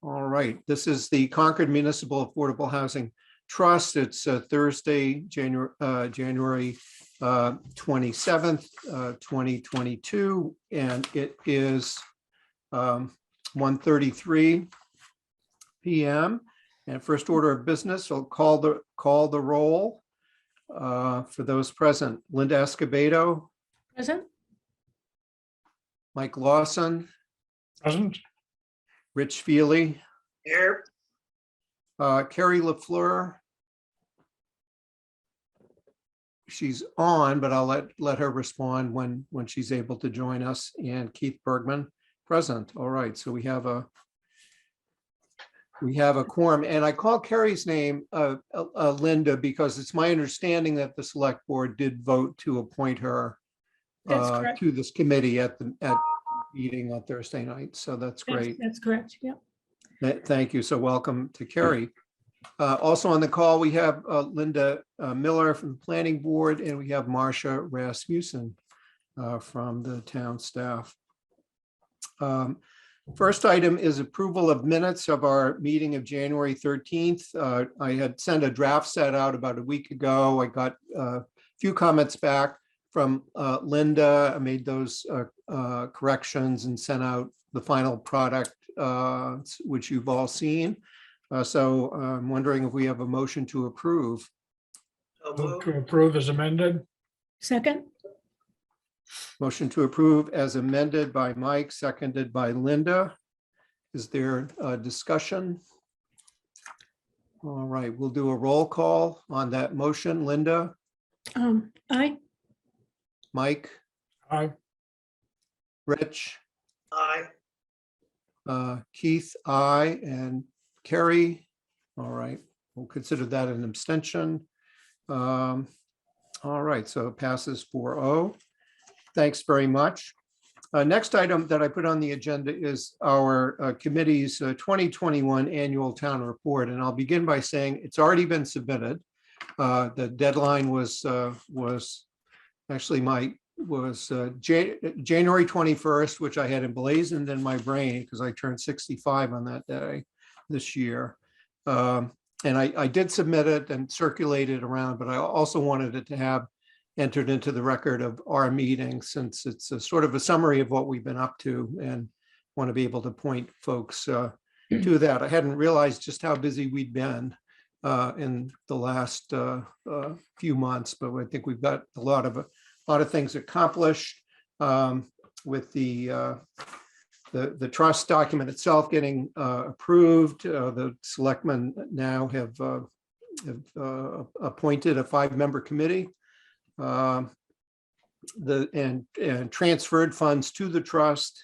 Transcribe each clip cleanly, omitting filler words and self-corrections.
All right, this is the Concord Municipal Affordable Housing Trust. It's Thursday, January 27th, 2022, and it is 1:33 p.m. And first order of business, I'll call the roll for those present. Linda Escobedo. Present. Mike Lawson. Present. Rich Feely. Here. Carrie LaFleur. She's on, but I'll let her respond when she's able to join us. And Keith Bergman, present. All right, so we have a quorum, and I call Carrie's name Linda because it's my understanding that the select board did vote to appoint her to this committee at the meeting on Thursday night. So that's great. That's correct. Yeah. Thank you. So welcome to Carrie. Also on the call, we have Linda Miller from the Planning Board, and we have Marcia Rasmussen from the town staff. First item is approval of minutes of our meeting of January 13th. I had sent a draft set out about a week ago. I got a few comments back from Linda. I made those corrections and sent out the final product, which you've all seen. So I'm wondering if we have a motion to approve. Move to approve as amended. Second. Motion to approve as amended by Mike, seconded by Linda. Is there a discussion? All right, we'll do a roll call on that motion. Linda? Aye. Mike? Aye. Rich? Aye. Keith? Aye. And Carrie? All right, we'll consider that an abstention. All right, so it passes 4-0. Thanks very much. Next item that I put on the agenda is our committee's 2021 annual town report. And I'll begin by saying it's already been submitted. The deadline was actually January 21st, which I had emblazoned in my brain because I turned 65 on that day this year. And I did submit it and circulate it around, but I also wanted it to have entered into the record of our meeting, since it's a sort of a summary of what we've been up to, and want to be able to point folks to that. I hadn't realized just how busy we'd been in the last few months, but I think we've got a lot of things accomplished with the trust document itself getting approved. The selectmen now have appointed a 5-member committee and transferred funds to the trust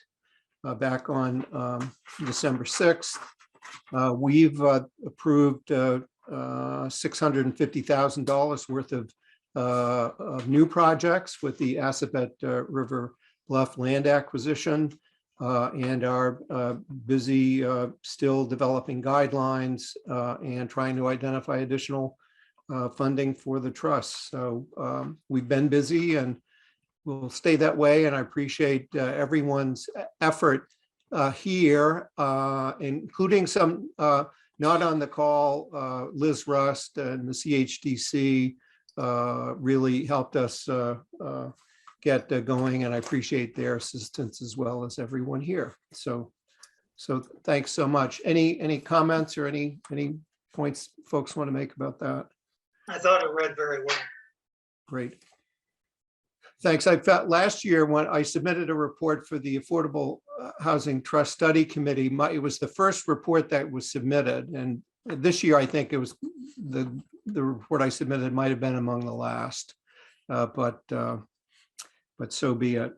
back on December 6th. We've approved $650,000 worth of new projects with the Assabet River Bluff land acquisition, and are busy still developing guidelines and trying to identify additional funding for the trust. So we've been busy and we'll stay that way. And I appreciate everyone's effort here, including some not on the call. Liz Rust and the CHDC really helped us get going, and I appreciate their assistance as well as everyone here. So thanks so much. Any comments or any points folks want to make about that? I thought it read very well. Great. Thanks. I felt last year when I submitted a report for the Affordable Housing Trust Study Committee, it was the first report that was submitted. And this year, I think it was the report I submitted might have been among the last, but so be it.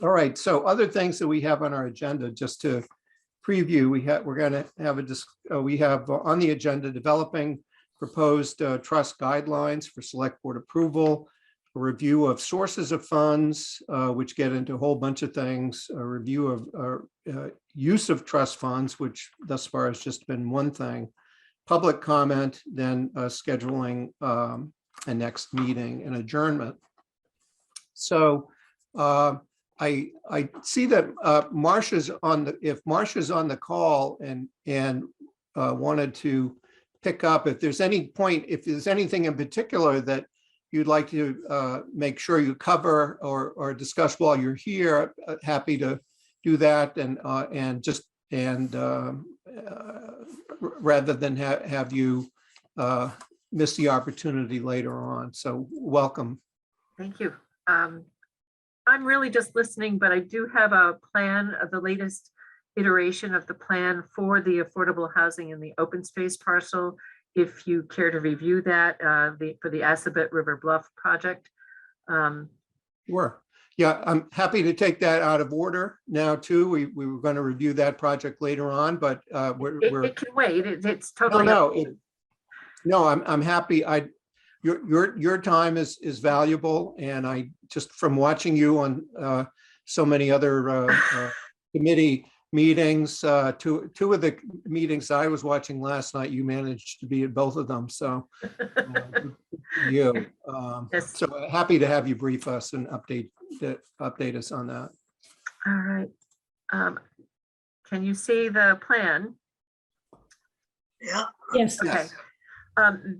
All right. So other things that we have on our agenda, just to preview, we're going to have we have on the agenda developing proposed trust guidelines for select board approval, a review of sources of funds, which get into a whole bunch of things, a review of use of trust funds, which thus far has just been one thing, public comment, then scheduling a next meeting and adjournment. So I see that Marcia's on the, if Marcia's on the call and wanted to pick up, if there's any point, if there's anything in particular that you'd like to make sure you cover or discuss while you're here, happy to do that and just rather than have you miss the opportunity later on. So welcome. Thank you. I'm really just listening, but I do have a plan of the latest iteration of the plan for the affordable housing in the open space parcel. If you care to review that for the Assabet River Bluff project. Sure. Yeah, I'm happy to take that out of order now too. We were going to review that project later on, but It can wait. It's totally. No, I'm happy. Your time is valuable, and I just from watching you on so many other committee meetings, two of the meetings I was watching last night, you managed to be at both of them. So you. Yes. So happy to have you brief us and update us on that. All right. Can you see the plan? Yeah. Yes. Okay. Yes.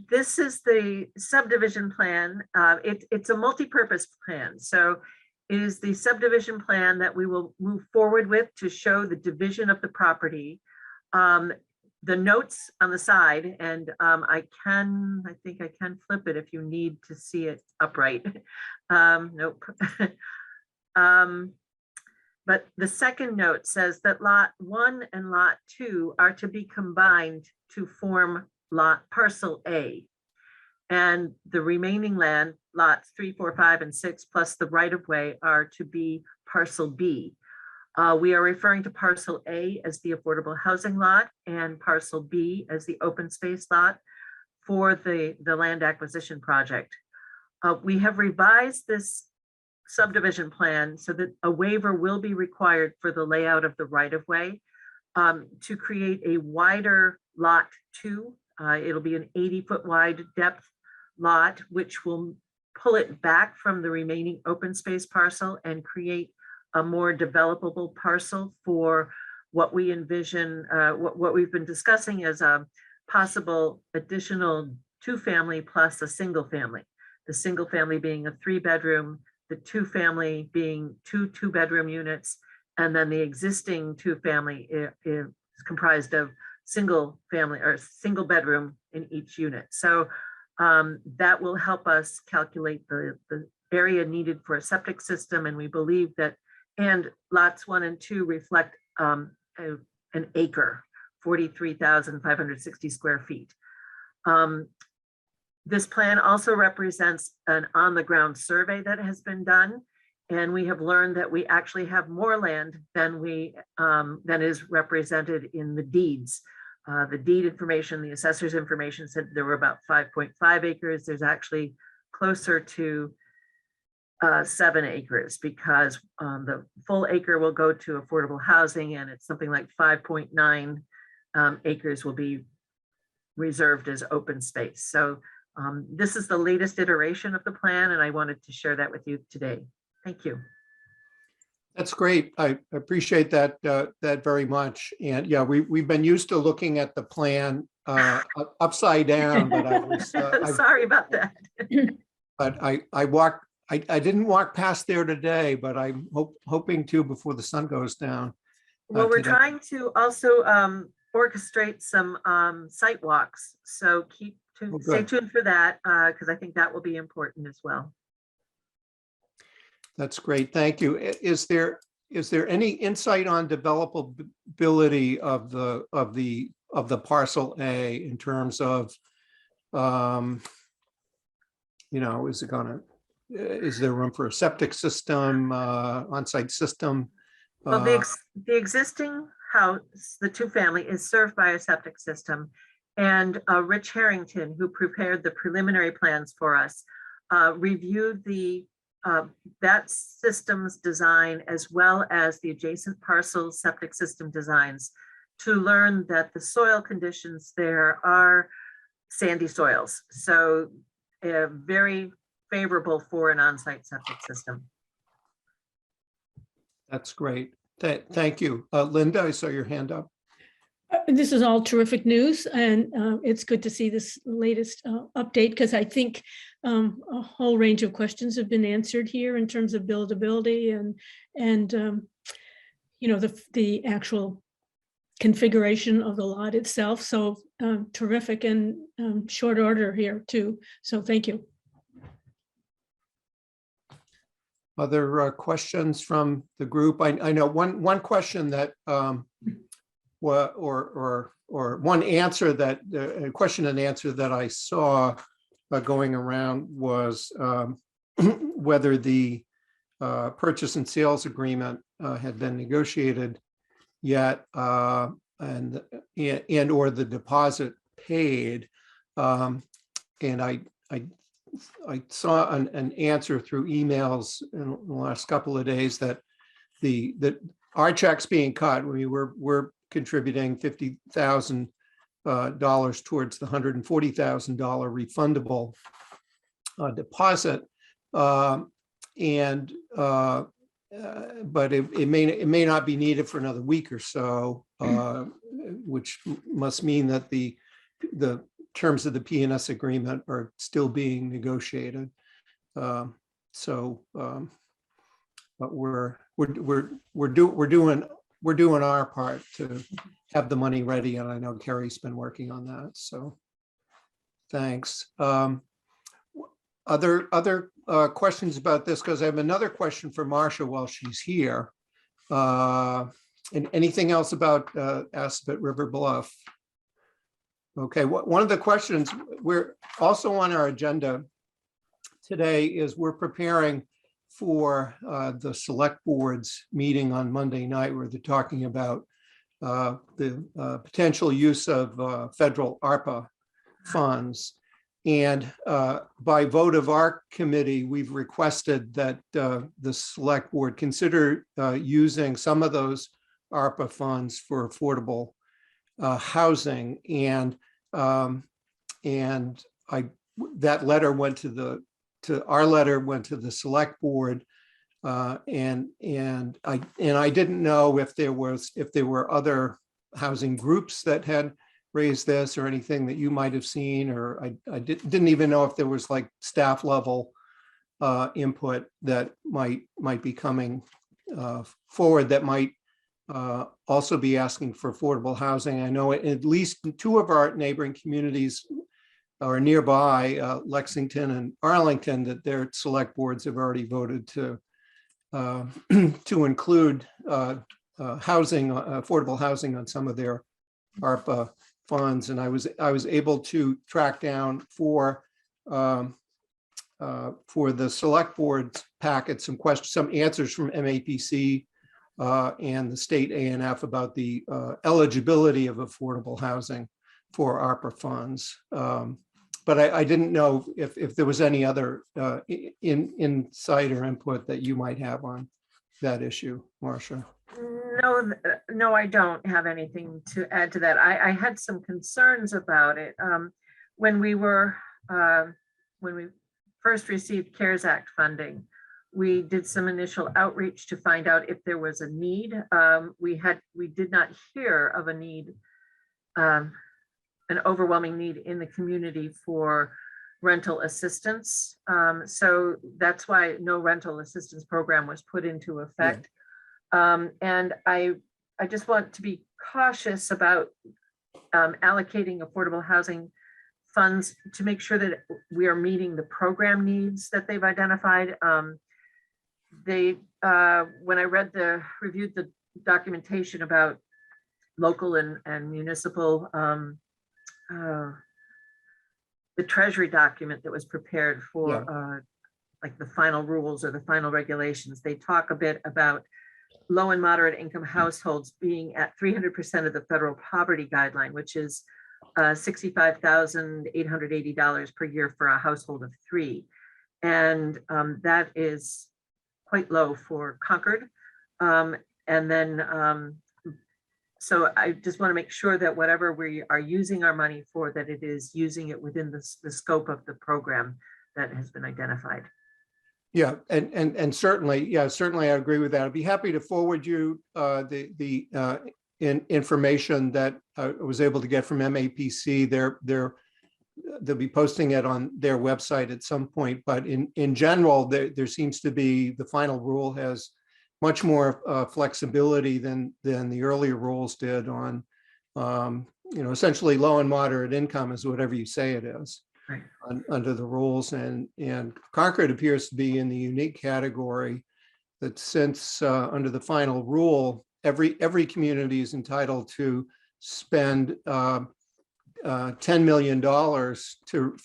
This is the subdivision plan. It's a multi-purpose plan. So it is the subdivision plan that we will move forward with to show the division of the property. The notes on the side, and I think I can flip it if you need to see it upright. Nope. But the second note says that lot 1 and lot 2 are to be combined to form parcel A. And the remaining land, lots 3, 4, 5, and 6, plus the right-of-way are to be parcel B. We are referring to parcel A as the affordable housing lot and parcel B as the open space lot for the land acquisition project. We have revised this subdivision plan so that a waiver will be required for the layout of the right-of-way to create a wider lot 2. It'll be an 80-foot wide depth lot, which will pull it back from the remaining open space parcel and create a more developable parcel for what we envision, what we've been discussing as a possible additional 2-family plus a single family. The single family being a 3-bedroom, the 2-family being 2 2-bedroom units, and then the existing 2-family is comprised of single family or single bedroom in each unit. So that will help us calculate the area needed for a septic system. And we believe that, and lots 1 and 2 reflect an acre, 43,560 square feet. This plan also represents an on-the-ground survey that has been done. And we have learned that we actually have more land than is represented in the deeds. The deed information, the assessor's information said there were about 5.5 acres. There's actually closer to 7 acres because the full acre will go to affordable housing, and it's something like 5.9 acres will be reserved as open space. So this is the latest iteration of the plan, and I wanted to share that with you today. Thank you. That's great. I appreciate that very much. And yeah, we've been used to looking at the plan upside down, but I was sorry about that. But I didn't walk past there today, but I'm hoping to before the sun goes down. Well, we're today. trying to also orchestrate some site walks. So stay tuned for that because I think that will be important as well. That's great. Thank you. Is there any insight on developability of the parcel A in terms of, is there room for a septic system, on-site system? Well, the existing house, the 2-family, is served by a septic system. And Rich Harrington, who prepared the preliminary plans for us, reviewed that system's design as well as the adjacent parcel septic system designs to learn that the soil conditions there are sandy soils. So very favorable for an on-site septic system. That's great. Thank you. Linda, I saw your hand up. This is all terrific news, and it's good to see this latest update, because I think a whole range of questions have been answered here in terms of buildability and the actual configuration of the lot itself. So terrific, and short order here too. So thank you. Other questions from the group? I know one question that or one answer that a question and answer that I saw going around was whether the purchase and sales agreement had been negotiated yet, and or the deposit paid. And I saw an answer through emails in the last couple of days that our check's being cut. We're contributing $50,000 towards the $140,000 refundable deposit, but it may not be needed for another week or so, which must mean that the terms of the P&S agreement are still being negotiated. But we're doing our part to have the money ready, and I know Carrie's been working on that. So thanks. Other questions about this? Because I have another question for Marcia while she's here. And anything else about Assabet River Bluff? Okay, one of the questions we're also on our agenda today is we're preparing for the select board's meeting on Monday night, where they're talking about the potential use of federal ARPA funds. And by vote of our committee, we've requested that the select board consider using some of those ARPA funds for affordable housing. And that letter went our letter went to the select board, and I didn't know if there were other housing groups that had raised this or anything that you might have seen, or I didn't even know if there was like staff level input that might be coming forward that might also be asking for affordable housing. I know at least two of our neighboring communities are nearby, Lexington and Arlington, that their select boards have already voted to include housing, affordable housing on some of their ARPA funds. And I was able to track down for the select board's packet some answers from MAPC and the state ANF about the eligibility of affordable housing for ARPA funds. But I didn't know if there was any other insight or input that you might have on that issue, Marcia. No, I don't have anything to add to that. I had some concerns about it. When we first received CARES Act funding, we did some initial outreach to find out if there was a need. We did not hear of a need, an overwhelming need in the community for rental assistance. So that's why no rental assistance program was put into effect. And I just want to be cautious about allocating affordable housing funds to make sure that we are meeting the program needs that they've identified. When I reviewed the documentation about local and municipal, the Treasury document that was prepared for like the final rules or the final regulations, they talk a bit about low and moderate income households being at 300% of the federal poverty guideline, which is $65,880 per year for a household of three. And that is quite low for Concord. So I just want to make sure that whatever we are using our money for, that it is using it within the scope of the program that has been identified. Yeah, and certainly, certainly I agree with that. I'd be happy to forward you the information that I was able to get from MAPC. They'll be posting it on their website at some point, but in general, there seems to be, the final rule has much more flexibility than the earlier rules did on, essentially low and moderate income is whatever you say it is. Right. Under the rules, and Concord appears to be in the unique category that, since under the final rule, every community is entitled to spend $10 million to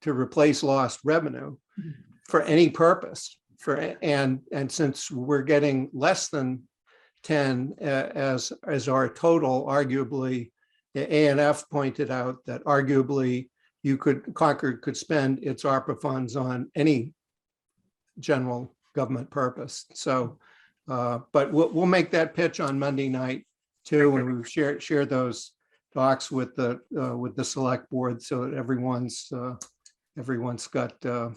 replace lost revenue for any purpose. And since we're getting less than 10 as our total, arguably, the ANF pointed out that arguably Concord could spend its ARPA funds on any general government purpose. So, but we'll make that pitch on Monday night too, and we've shared those docs with the select board so that everyone's got the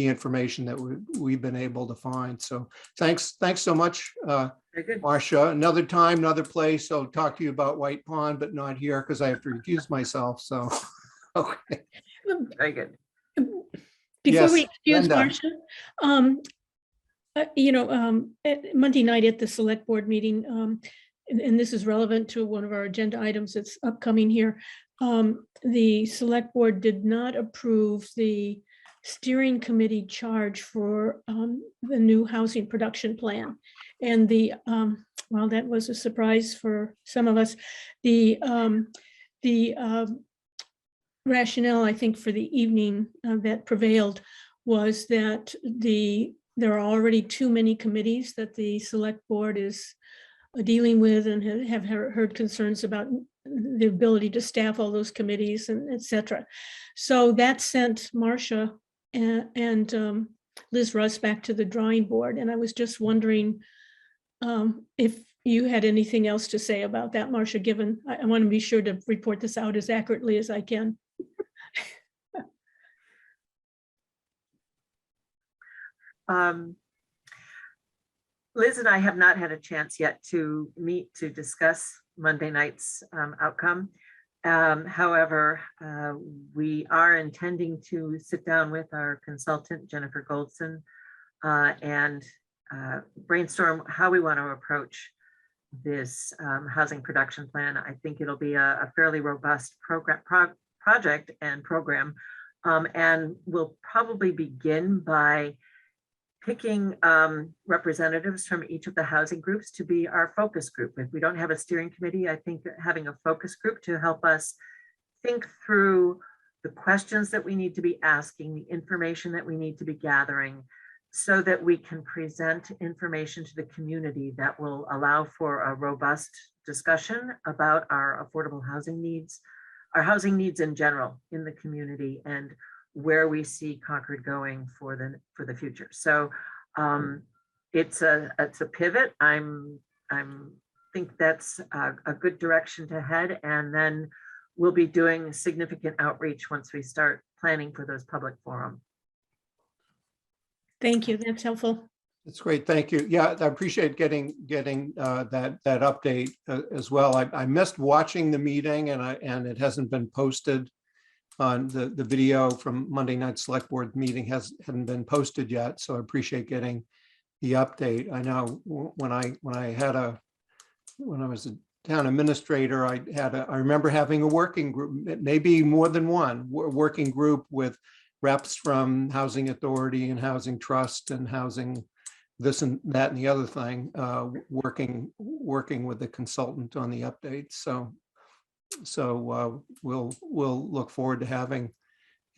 information that we've been able to find. So thanks so much, Very good. Marcia. Another time, another place, I'll talk to you about White Pond, but not here because I have to recuse myself. So, okay. Very good. Before Yes, we excuse Linda. Marcia, at Monday night at the select board meeting, and this is relevant to one of our agenda items that's upcoming here. The select board did not approve the steering committee charge for the new housing production plan. And well, that was a surprise for some of us. The rationale, I think, for the evening that prevailed was that there are already too many committees that the select board is dealing with, and have heard concerns about the ability to staff all those committees and et cetera. So that sent Marcia and Liz Russ back to the drawing board. And I was just wondering if you had anything else to say about that, Marcia, given I want to be sure to report this out as accurately as I can. Liz and I have not had a chance yet to meet to discuss Monday night's outcome. However, we are intending to sit down with our consultant, Jennifer Goldson, and brainstorm how we want to approach this housing production plan. I think it'll be a fairly robust project and program, and we'll probably begin by picking representatives from each of the housing groups to be our focus group. If we don't have a steering committee, I think having a focus group to help us think through the questions that we need to be asking, the information that we need to be gathering, so that we can present information to the community that will allow for a robust discussion about our affordable housing needs, our housing needs in general in the community, and where we see Concord going for the future. So it's a pivot. I'm think that's a good direction to head, and then we'll be doing significant outreach once we start planning for those public forums. Thank you. That's helpful. That's great. Thank you. Yeah, I appreciate getting that update as well. I missed watching the meeting, and it hasn't been posted on the video from Monday night select board meeting hadn't been posted yet. So I appreciate getting the update. I know when I was a town administrator, I remember having a working group, maybe more than one working group with reps from Housing Authority and Housing Trust and housing this and that and the other thing, working with the consultant on the updates. So we'll look forward to having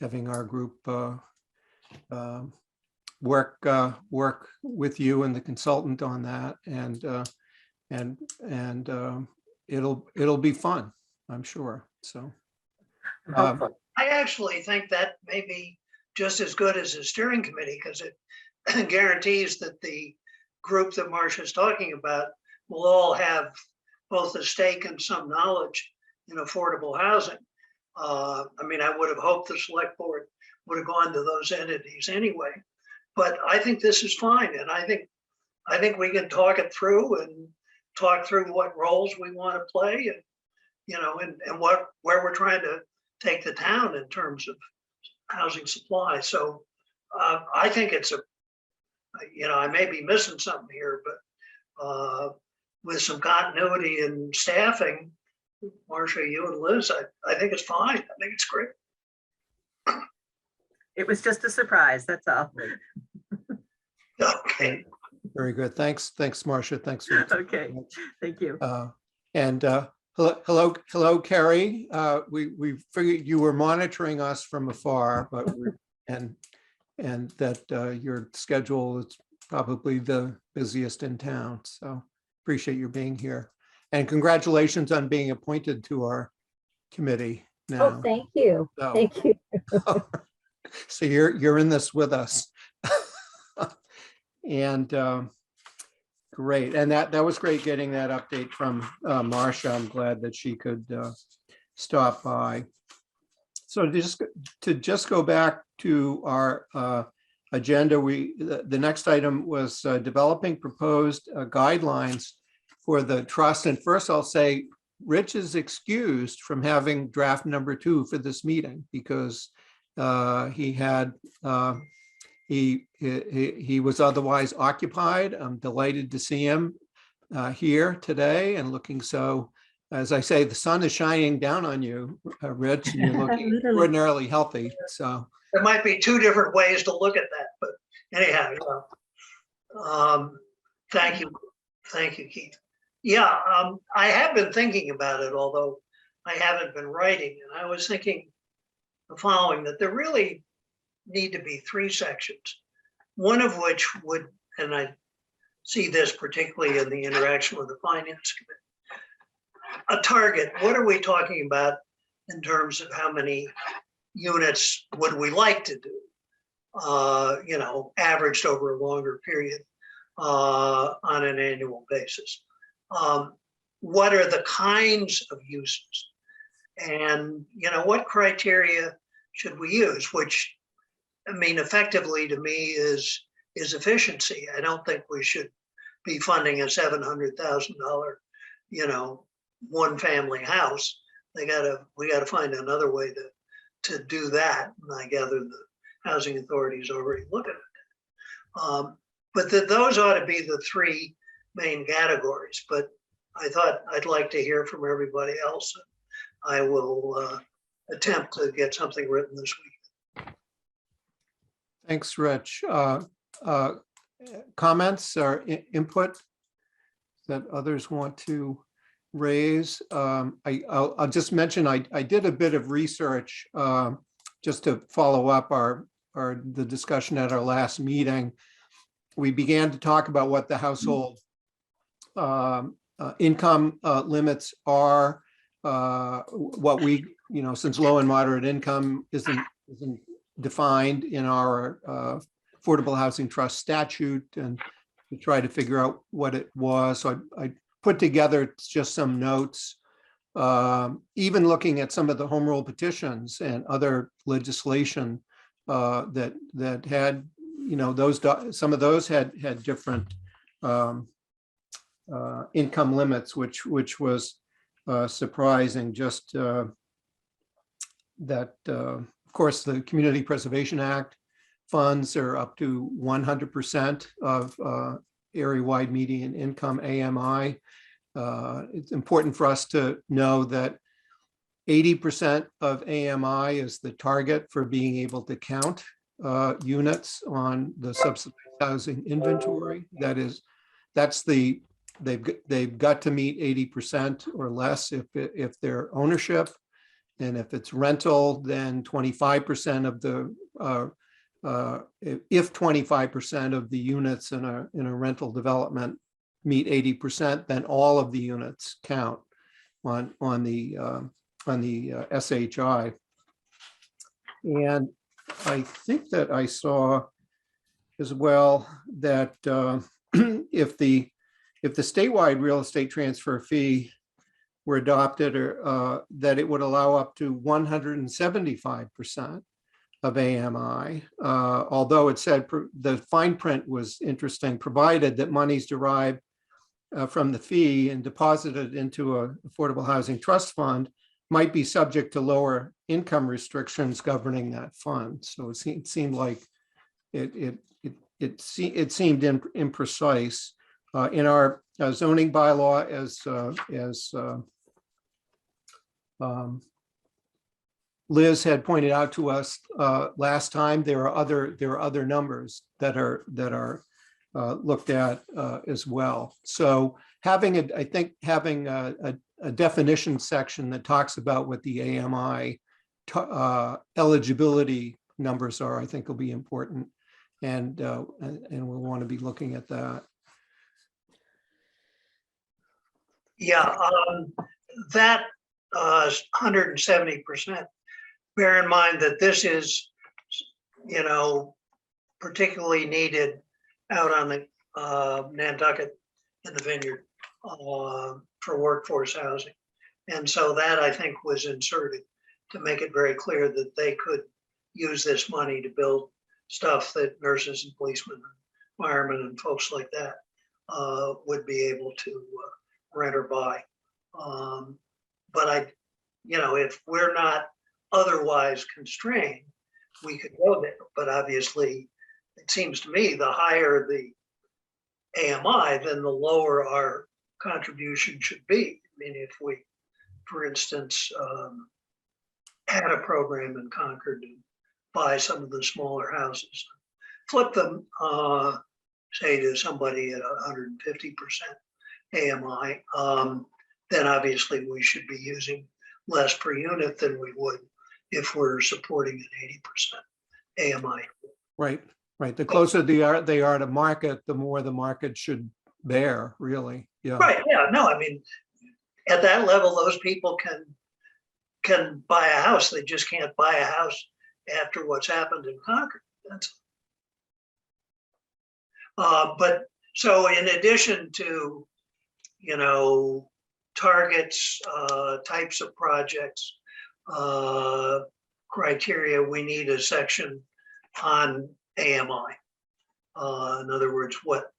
our group work with you and the consultant on that, and it'll be fun, I'm sure. So I actually think that may be just as good as a steering committee, because it guarantees that the group that Marcia's talking about will all have both a stake and some knowledge in affordable housing. I mean, I would have hoped the select board would have gone to those entities anyway. But I think this is fine, and I think we can talk it through and talk through what roles we want to play, and and where we're trying to take the town in terms of housing supply. So I think it's I may be missing something here, but with some continuity and staffing, Marcia, you and Liz, I think it's fine. I think it's great. It was just a surprise, that's all. Okay. Very good. Thanks, Marcia. Thanks. For Okay, thank you. And hello, Carrie. We figured you were monitoring us from afar, but and that your schedule is probably the busiest in town. So appreciate you being here, and congratulations on being appointed to our committee now. Oh, thank you. So, Thank you. so you're in this with us. And great. And that was great getting that update from Marcia. I'm glad that she could stop by. So to just go back to our agenda, the next item was developing proposed guidelines for the trust. And first I'll say Rich is excused from having draft number 2 for this meeting because he was otherwise occupied. I'm delighted to see him here today and looking so, as I say, the sun is shining down on you, Rich, and you're looking extraordinarily healthy. So There might be 2 different ways to look at that, but anyhow, thank you, Keith. Yeah, I have been thinking about it, although I haven't been writing, and I was thinking the following, that there really need to be 3 sections, one of which would, and I see this particularly in the interaction with the finance committee, a target. What are we talking about in terms of how many units would we like to do, averaged over a longer period on an annual basis? What are the kinds of uses? And, what criteria should we use? Which, I mean, effectively to me is efficiency. I don't think we should be funding a $700,000, one family house. We gotta find another way to do that. And I gather the housing authority is already looking at it. But those ought to be the 3 main categories. But I thought I'd like to hear from everybody else. I will attempt to get something written this week. thanks, Rich. Comments or input that others want to raise? I'll just mention I did a bit of research just to follow up the discussion at our last meeting. We began to talk about what the household income limits are. What we, since low and moderate income isn't defined in our Affordable Housing Trust statute, and to try to figure out what it was. So I put together just some notes, even looking at some of the home rule petitions and other legislation that had, some of those had different income limits, which was surprising. Just that, of course, the Community Preservation Act funds are up to 100% of area-wide median income, AMI. It's important for us to know that 80% of AMI is the target for being able to count units on the subsidized housing inventory. They've got to meet 80% or less if they're ownership, and if it's rental, then 25% of the if 25% of the units in a rental development meet 80%, then all of the units count on the SHI. And I think that I saw as well that if the statewide real estate transfer fee were adopted, or that it would allow up to 175% of AMI. Although it said the fine print was interesting, provided that monies derived from the fee and deposited into an affordable housing trust fund might be subject to lower income restrictions governing that fund. So it seemed like it seemed imprecise. In our zoning bylaw, as Liz had pointed out to us last time, there are other numbers that are looked at as well. So having a definition section that talks about what the AMI eligibility numbers are, I think will be important, and we'll want to be looking at that. Yeah, that 170%. Bear in mind that this is, particularly needed out on the Nantucket in the Vineyard for workforce housing. And so that, I think, was inserted to make it very clear that they could use this money to build stuff that nurses and policemen, and firemen and folks like that would be able to rent or buy. But if we're not otherwise constrained, we could go there. But obviously, it seems to me the higher the AMI, then the lower our contribution should be. I mean, if we, for instance, had a program in Concord to buy some of the smaller houses, flip them, say to somebody at 150% AMI, then obviously we should be using less per unit than we would if we're supporting an 80% AMI. Right. The closer they are to market, the more the market should bear, really. Yeah. Right. Yeah. No, I mean, at that level, those people can buy a house. They just can't buy a house after what's happened in Concord. That's. But so in addition to, targets, types of projects, criteria, we need a section on AMI. In other words, what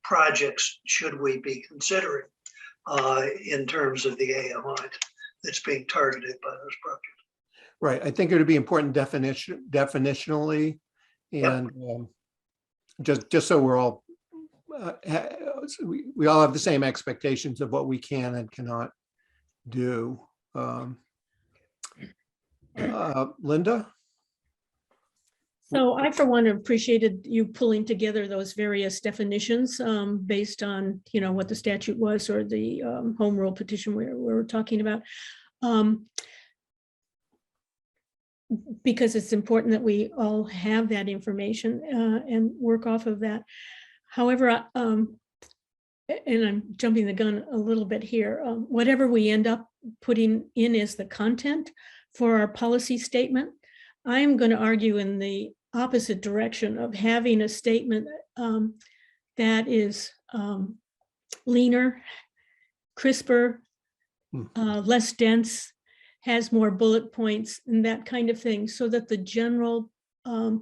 projects should we be considering in terms of the AMI that's being targeted by those projects? Right. I think it would be important definitionally, and just so we're all we all have the same expectations of what we can and cannot do. Linda? So I, for one, appreciated you pulling together those various definitions based on, what the statute was or the home rule petition we're talking about. Because it's important that we all have that information and work off of that. However, and I'm jumping the gun a little bit here, whatever we end up putting in as the content for our policy statement, I'm going to argue in the opposite direction of having a statement that is leaner, crisper, less dense, has more bullet points and that kind of thing, so that the general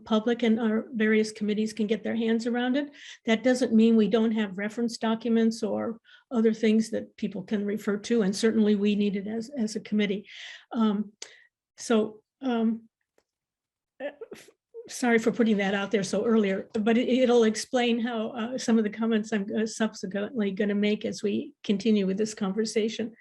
public and our various committees can get their hands around it. That doesn't mean we don't have reference documents or other things that people can refer to, and certainly we need it as a committee. Sorry for putting that out there so earlier, but it'll explain how some of the comments I'm subsequently going to make as we continue with this conversation.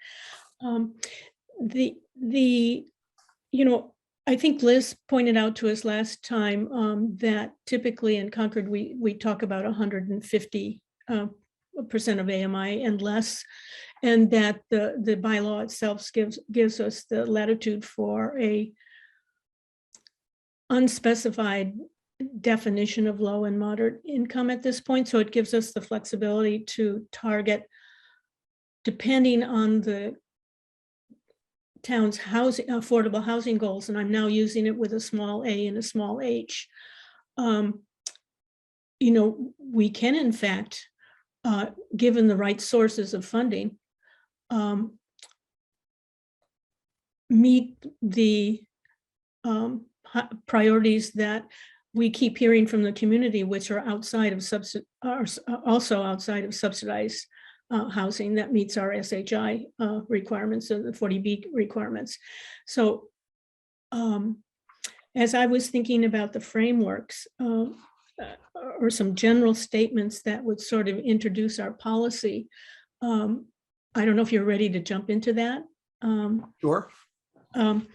I think Liz pointed out to us last time that typically in Concord, we talk about 150% of AMI and less, and that the bylaw itself gives us the latitude for a unspecified definition of low and moderate income at this point. So it gives us the flexibility to target, depending on the town's affordable housing goals, and I'm now using it with a small a and a small h. We can, in fact, given the right sources of funding, meet the priorities that we keep hearing from the community, which are outside of also outside of subsidized housing that meets our SHI requirements and the 40B requirements. So as I was thinking about the frameworks or some general statements that would sort of introduce our policy, I don't know if you're ready to jump into that. Sure. And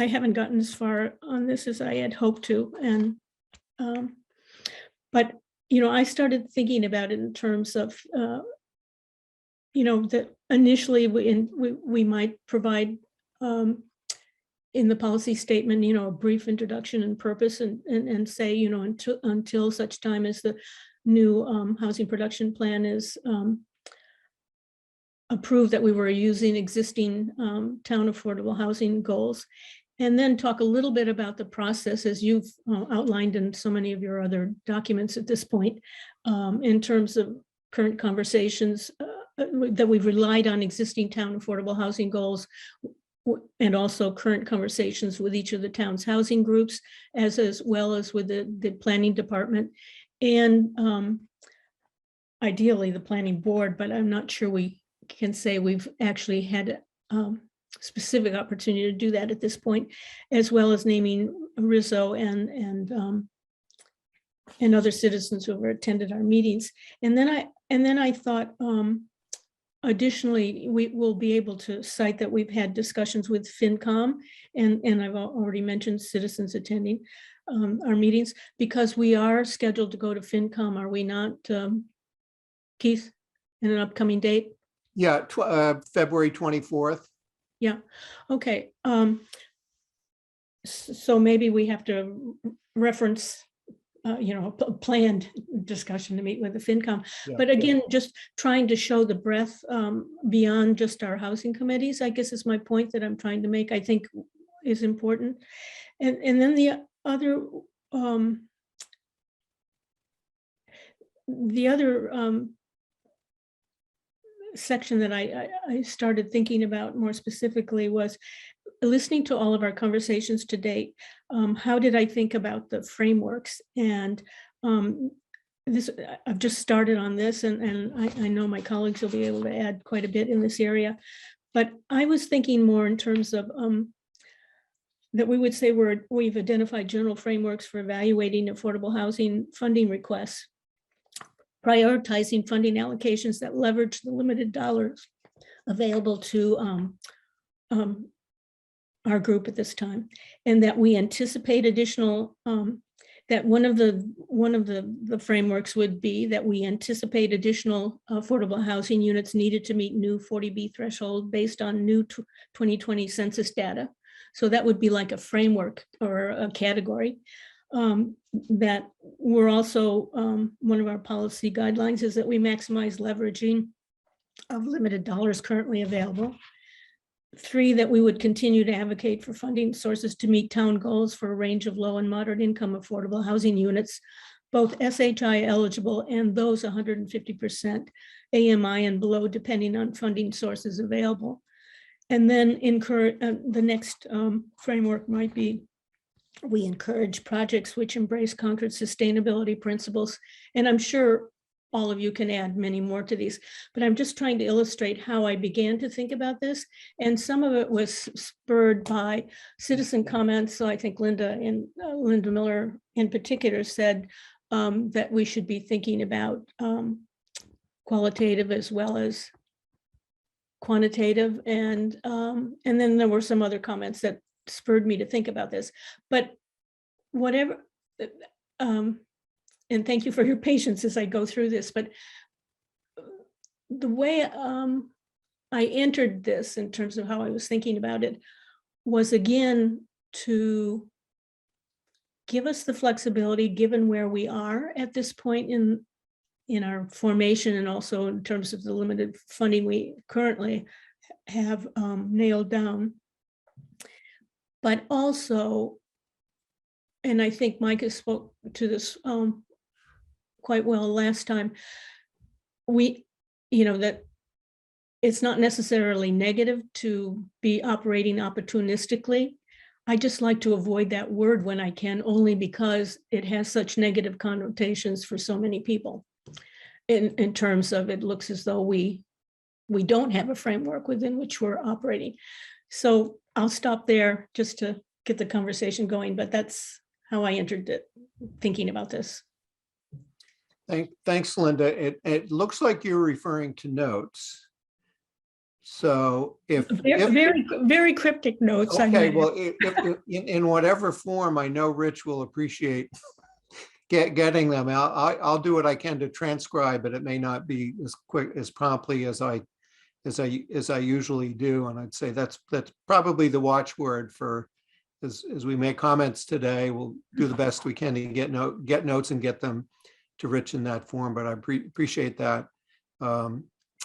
I haven't gotten as far on this as I had hoped to. And but I started thinking about it in terms of that initially we might provide in the policy statement, a brief introduction and purpose, and say, until such time as the new housing production plan is approved, that we were using existing town affordable housing goals, and then talk a little bit about the process as you've outlined in so many of your other documents at this point, in terms of current conversations that we've relied on existing town affordable housing goals, and also current conversations with each of the town's housing groups, as well as with the planning department, and ideally the planning board, but I'm not sure we can say we've actually had specific opportunity to do that at this point, as well as naming Rizzo and other citizens who have attended our meetings. And then I thought, additionally, we will be able to cite that we've had discussions with FinCom, and I've already mentioned citizens attending our meetings, because we are scheduled to go to FinCom, are we not, Keith, in an upcoming date? Yeah, February 24th. Yeah, okay. So maybe we have to reference a planned discussion to meet with the FinCom. Yeah. But again, just trying to show the breadth beyond just our housing committees, I guess is my point that I'm trying to make, I think is important. And then the other section that I started thinking about more specifically was listening to all of our conversations to date. How did I think about the frameworks? And this, I've just started on this, and I know my colleagues will be able to add quite a bit in this area. But I was thinking more in terms of that we would say we've identified general frameworks for evaluating affordable housing funding requests, prioritizing funding allocations that leverage the limited dollars available to our group at this time, and that we anticipate additional, that one of the frameworks would be that we anticipate additional affordable housing units needed to meet new 40B threshold based on new 2020 census data. So that would be like a framework or a category. That we're also, one of our policy guidelines is that we maximize leveraging of limited dollars currently available. 3, that we would continue to advocate for funding sources to meet town goals for a range of low and moderate income affordable housing units, both SHI eligible and those 150% AMI and below, depending on funding sources available. And then encourage, the next framework might be, we encourage projects which embrace Concord sustainability principles. And I'm sure all of you can add many more to these, but I'm just trying to illustrate how I began to think about this. And some of it was spurred by citizen comments. So I think Linda Miller in particular said that we should be thinking about qualitative as well as quantitative. And then there were some other comments that spurred me to think about this, but whatever, and thank you for your patience as I go through this, but the way I entered this in terms of how I was thinking about it was, again, to give us the flexibility, given where we are at this point in our formation, and also in terms of the limited funding we currently have nailed down. But also, and I think Micah spoke to this quite well last time, that it's not necessarily negative to be operating opportunistically. I just like to avoid that word when I can, only because it has such negative connotations for so many people. In terms of, it looks as though we don't have a framework within which we're operating. So I'll stop there just to get the conversation going, but that's how I entered it, thinking about this. Thanks, Linda. It looks like you're referring to notes. So if Very cryptic notes. okay, well, if in whatever form, I know Rich will appreciate getting them. I'll do what I can to transcribe, but it may not be as quick, as promptly as I usually do. And I'd say that's probably the watchword for as we make comments today. We'll do the best we can to get notes and get them to Rich in that form. But I appreciate that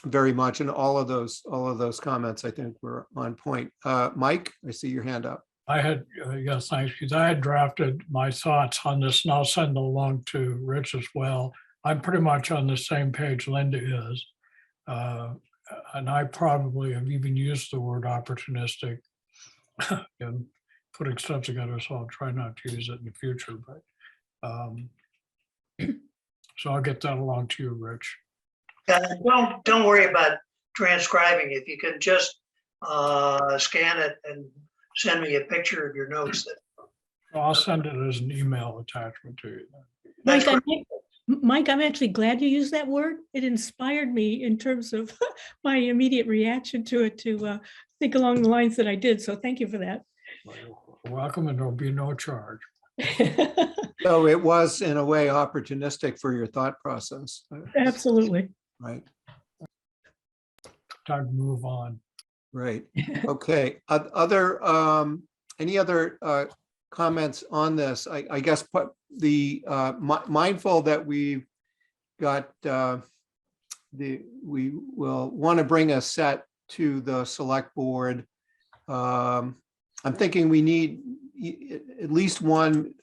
very much, and all of those comments I think were on point. Mike, I see your hand up. I had, yes, thanks, because I had drafted my thoughts on this, and I'll send along to Rich as well. I'm pretty much on the same page Linda is. And I probably have even used the word opportunistic in putting stuff together, so I'll try not to use it in the future, but so I'll get that along to you, Rich. Don't worry about transcribing. If you can just scan it and send me a picture of your notes. I'll send it as an email attachment to you. Mike, I'm actually glad you used that word. It inspired me in terms of my immediate reaction to it, to think along the lines that I did. So thank you for that. You're welcome, and there'll be no charge. So it was in a way opportunistic for your thought process. Absolutely. Right. Time to move on. Right. Okay. Any other comments on this? I guess mindful that we've got we will want to bring a set to the select board. I'm thinking we need at least one,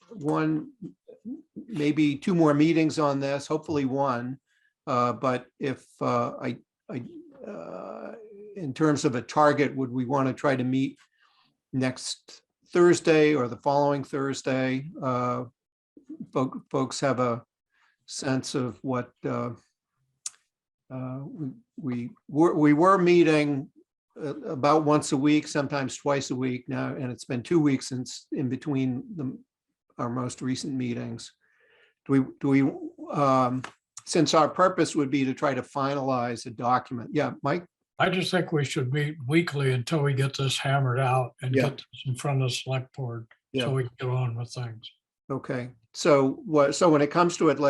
maybe two more meetings on this, hopefully one. But if in terms of a target, would we want to try to meet next Thursday or the following Thursday? Folks have a sense of what we were meeting about once a week, sometimes twice a week now, and it's been 2 weeks since in between our most recent meetings. Do we since our purpose would be to try to finalize a document? Yeah, Mike? I just think we should meet weekly until we get this hammered out and Yeah. get this in front of the select board, Yeah. so we can get on with things. Okay, so when it comes to it,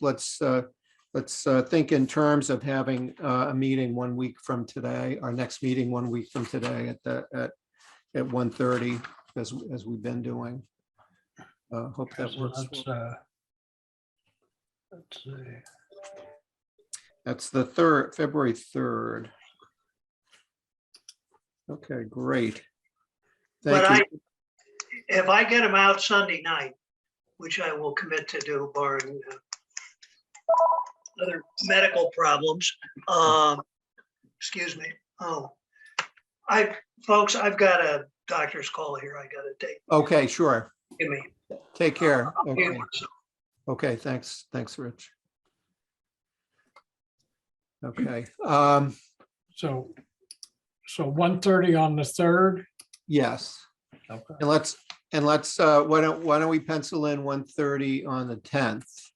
let's think in terms of having a meeting 1 week from today, our next meeting 1 week from today at 1:30, as we've been doing. Hope that So works. let's see. That's the February 3rd. Okay, great. But Thank you. if I get them out Sunday night, which I will commit to do barring other medical problems, excuse me. Folks, I've got a doctor's call here I gotta take. Okay, sure. Give me. Take care. I'll be Okay. with- Okay, thanks, Rich. Okay, So 1:30 on the 3rd. yes, Okay. and let's why don't we pencil in 1:30 on the 10th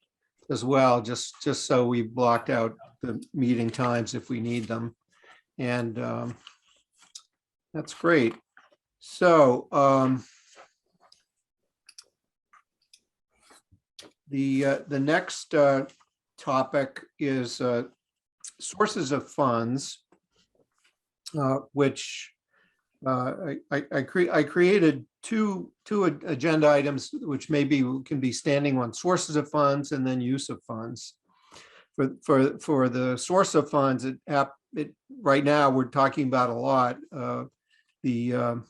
as well, just so we've blocked out the meeting times if we need them. And that's great. So the next topic is sources of funds, which I created two agenda items, which maybe can be standing on sources of funds and then use of funds. For the source of funds, right now we're talking about a lot. The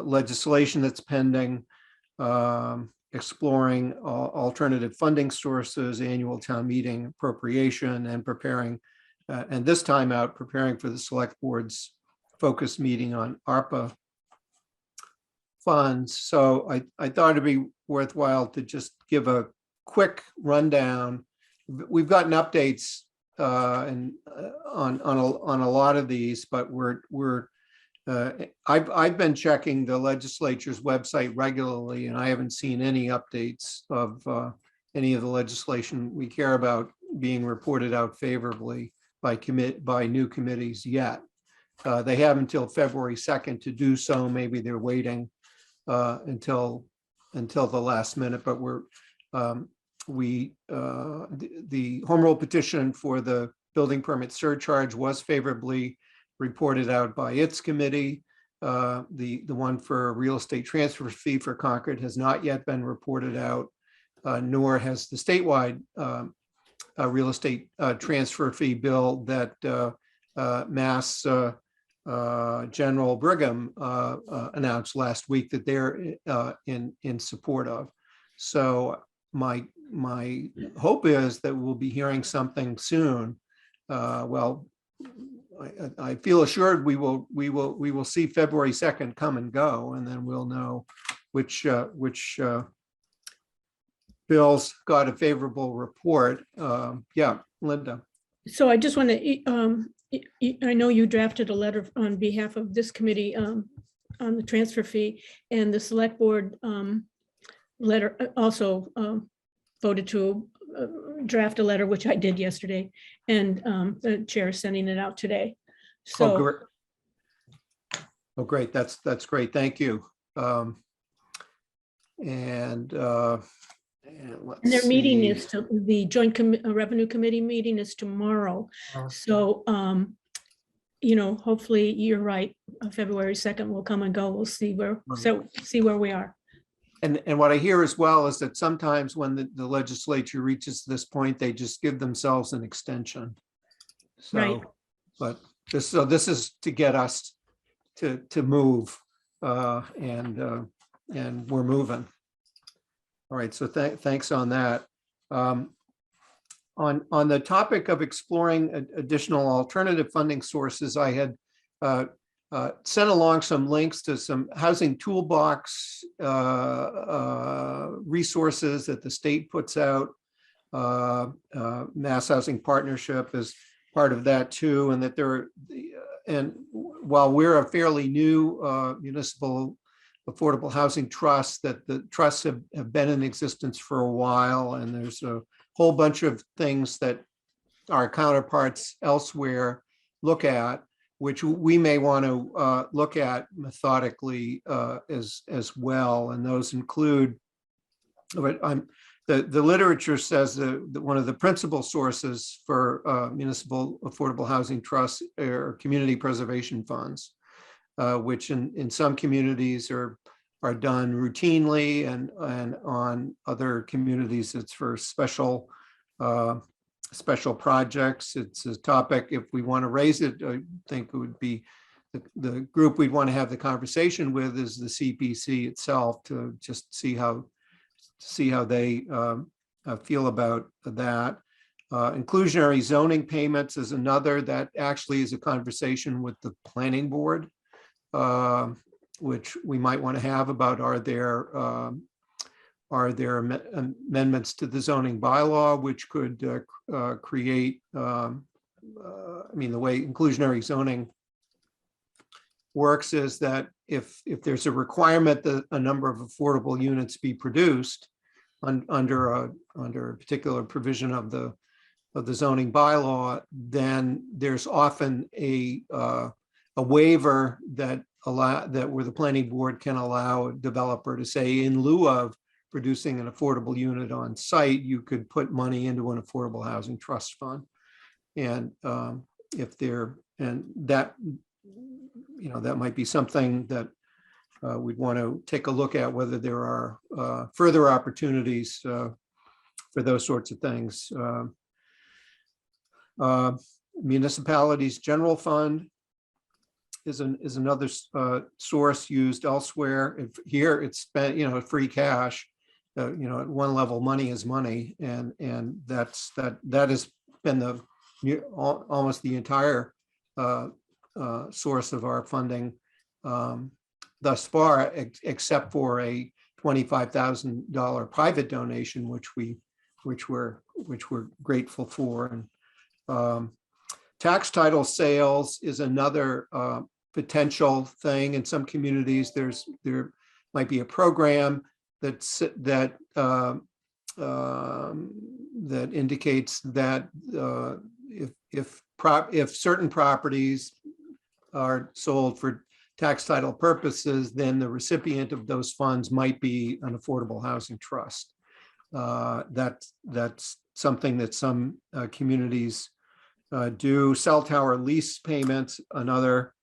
legislation that's pending, exploring alternative funding sources, annual town meeting appropriation, and preparing and this time out preparing for the select board's focus meeting on ARPA funds. So I thought it'd be worthwhile to just give a quick rundown. We've gotten updates on a lot of these, but I've been checking the legislature's website regularly, and I haven't seen any updates of any of the legislation we care about being reported out favorably by new committees yet. They have until February 2nd to do so. Maybe they're waiting until the last minute, but the home rule petition for the building permit surcharge was favorably reported out by its committee. The one for real estate transfer fee for Concord has not yet been reported out, nor has the statewide real estate transfer fee bill that Mass General Brigham announced last week that they're in support of. So my hope is that we'll be hearing something soon. Well, I feel assured we will see February 2nd come and go, and then we'll know which bills got a favorable report. Yeah, Linda. So I just want to, I know you drafted a letter on behalf of this committee on the transfer fee, and the select board letter also voted to draft a letter, which I did yesterday, and the chair is sending it out today. So, oh, great. That's great. Thank you. And their meeting is the Joint Revenue Committee meeting is tomorrow. So, hopefully you're right. February 2nd will come and go. We'll see where we are. And what I hear as well is that sometimes when the legislature reaches this point, they just give themselves an extension. So, right. But this is to get us to move, and we're moving. All right. So thanks on that. On the topic of exploring additional alternative funding sources, I had sent along some links to some housing toolbox resources that the state puts out. Mass Housing Partnership is part of that too, and that and while we're a fairly new municipal affordable housing trust, that the trusts have been in existence for a while, and there's a whole bunch of things that our counterparts elsewhere look at, which we may want to look at methodically as well. And those include, the literature says that one of the principal sources for municipal affordable housing trusts are community preservation funds, which in some communities are done routinely, and on other communities it's for special projects. It's a topic, if we want to raise it, I think it would be the group we'd want to have the conversation with is the CPC itself, to just see how they feel about that. Inclusionary zoning payments is another that actually is a conversation with the planning board, which we might want to have about are there amendments to the zoning bylaw which could create, the way inclusionary zoning works is that if there's a requirement that a number of affordable units be produced under a particular provision of the zoning bylaw, then there's often a waiver that where the planning board can allow a developer to say, in lieu of producing an affordable unit on site, you could put money into an affordable housing trust fund. And that might be something that we'd want to take a look at, whether there are further opportunities for those sorts of things. Municipalities General Fund is another source used elsewhere. Here it's spent, free cash. At one level, money is money, and that has been the almost the entire source of our funding thus far, except for a $25,000 private donation, which we're grateful for. And tax title sales is another potential thing. In some communities, there might be a program that indicates that if certain properties are sold for tax title purposes, then the recipient of those funds might be an affordable housing trust. That's something that some communities do. Cell tower lease payments, another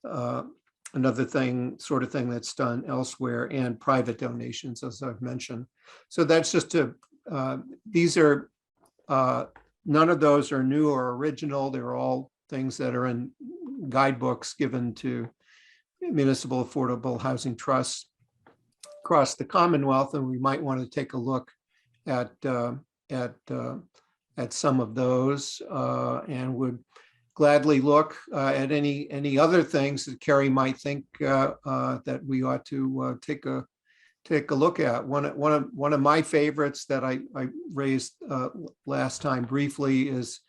sort of thing that's done elsewhere, and private donations, as I've mentioned. So that's just these are, none of those are new or original. They're all things that are in guidebooks given to municipal affordable housing trusts across the Commonwealth, and we might want to take a look at some of those, and would gladly look at any other things that Carrie might think that we ought to take a look at. One of my favorites that I raised last time briefly is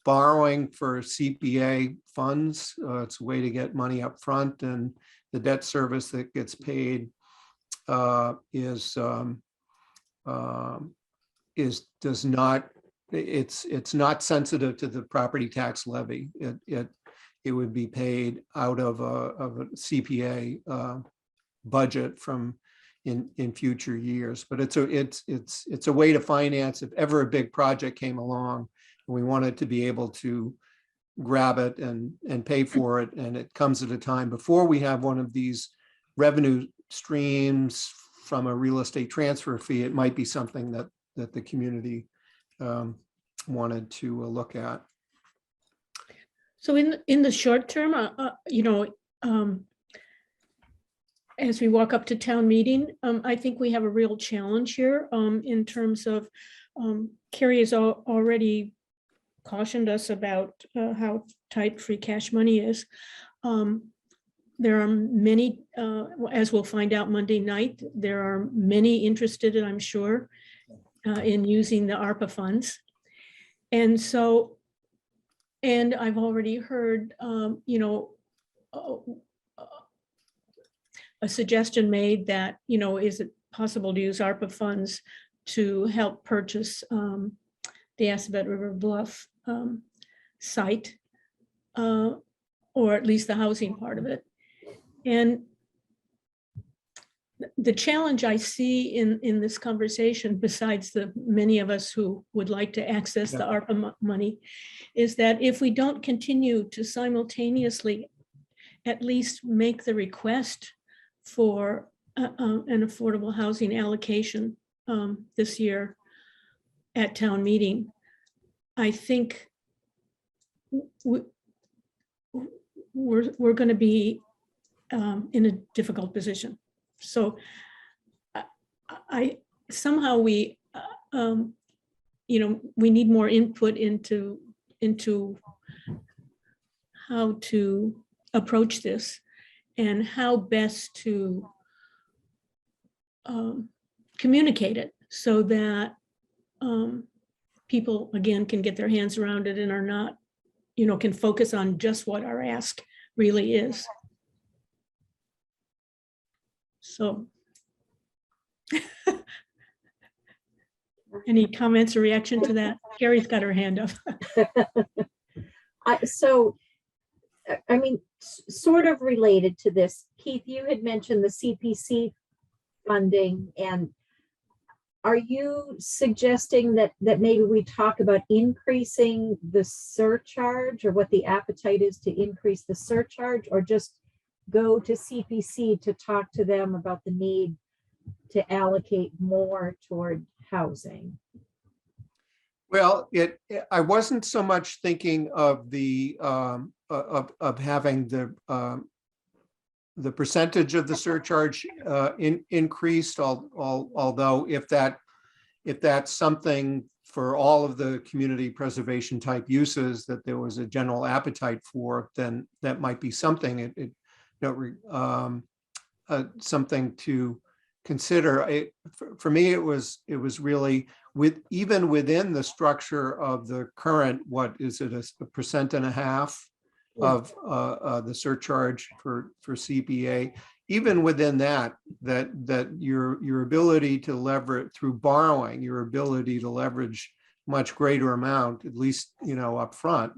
borrowing for CPA funds. It's a way to get money up front, and the debt service that gets paid it's not sensitive to the property tax levy. It would be paid out of a CPA budget from in future years. But it's a way to finance if ever a big project came along and we wanted to be able to grab it and pay for it, and it comes at a time before we have one of these revenue streams from a real estate transfer fee. It might be something that the community wanted to look at. So in the short term, as we walk up to town meeting, I think we have a real challenge here in terms of Carrie has already cautioned us about how tight free cash money is. There are many, as we'll find out Monday night, there are many interested, I'm sure, in using the ARPA funds. And so, and I've already heard, a suggestion made that, is it possible to use ARPA funds to help purchase the Assabet River Bluff site, or at least the housing part of it. And the challenge I see in this conversation, besides the many of us who would like to access the ARPA money, is that if we don't continue to simultaneously at least make the request for an affordable housing allocation this year at town meeting, I think we're going to be in a difficult position. So I somehow we need more input into how to approach this and how best to communicate it so that people again can get their hands around it and are not, can focus on just what our ask really is. So any comments or reaction to that? Carrie's got her hand up. Sort of related to this, Keith, you had mentioned the CPC funding, and are you suggesting that maybe we talk about increasing the surcharge, or what the appetite is to increase the surcharge, or just go to CPC to talk to them about the need to allocate more toward housing? Well, I wasn't so much thinking of the of having the percentage of the surcharge increased, although if that's something for all of the community preservation type uses that there was a general appetite for, then that might be something something to consider. For me, it was really even within the structure of the current, what is it, a 1.5% of the surcharge for CPA. Even within that your ability to leverage through borrowing, your ability to leverage much greater amount, at least, up front.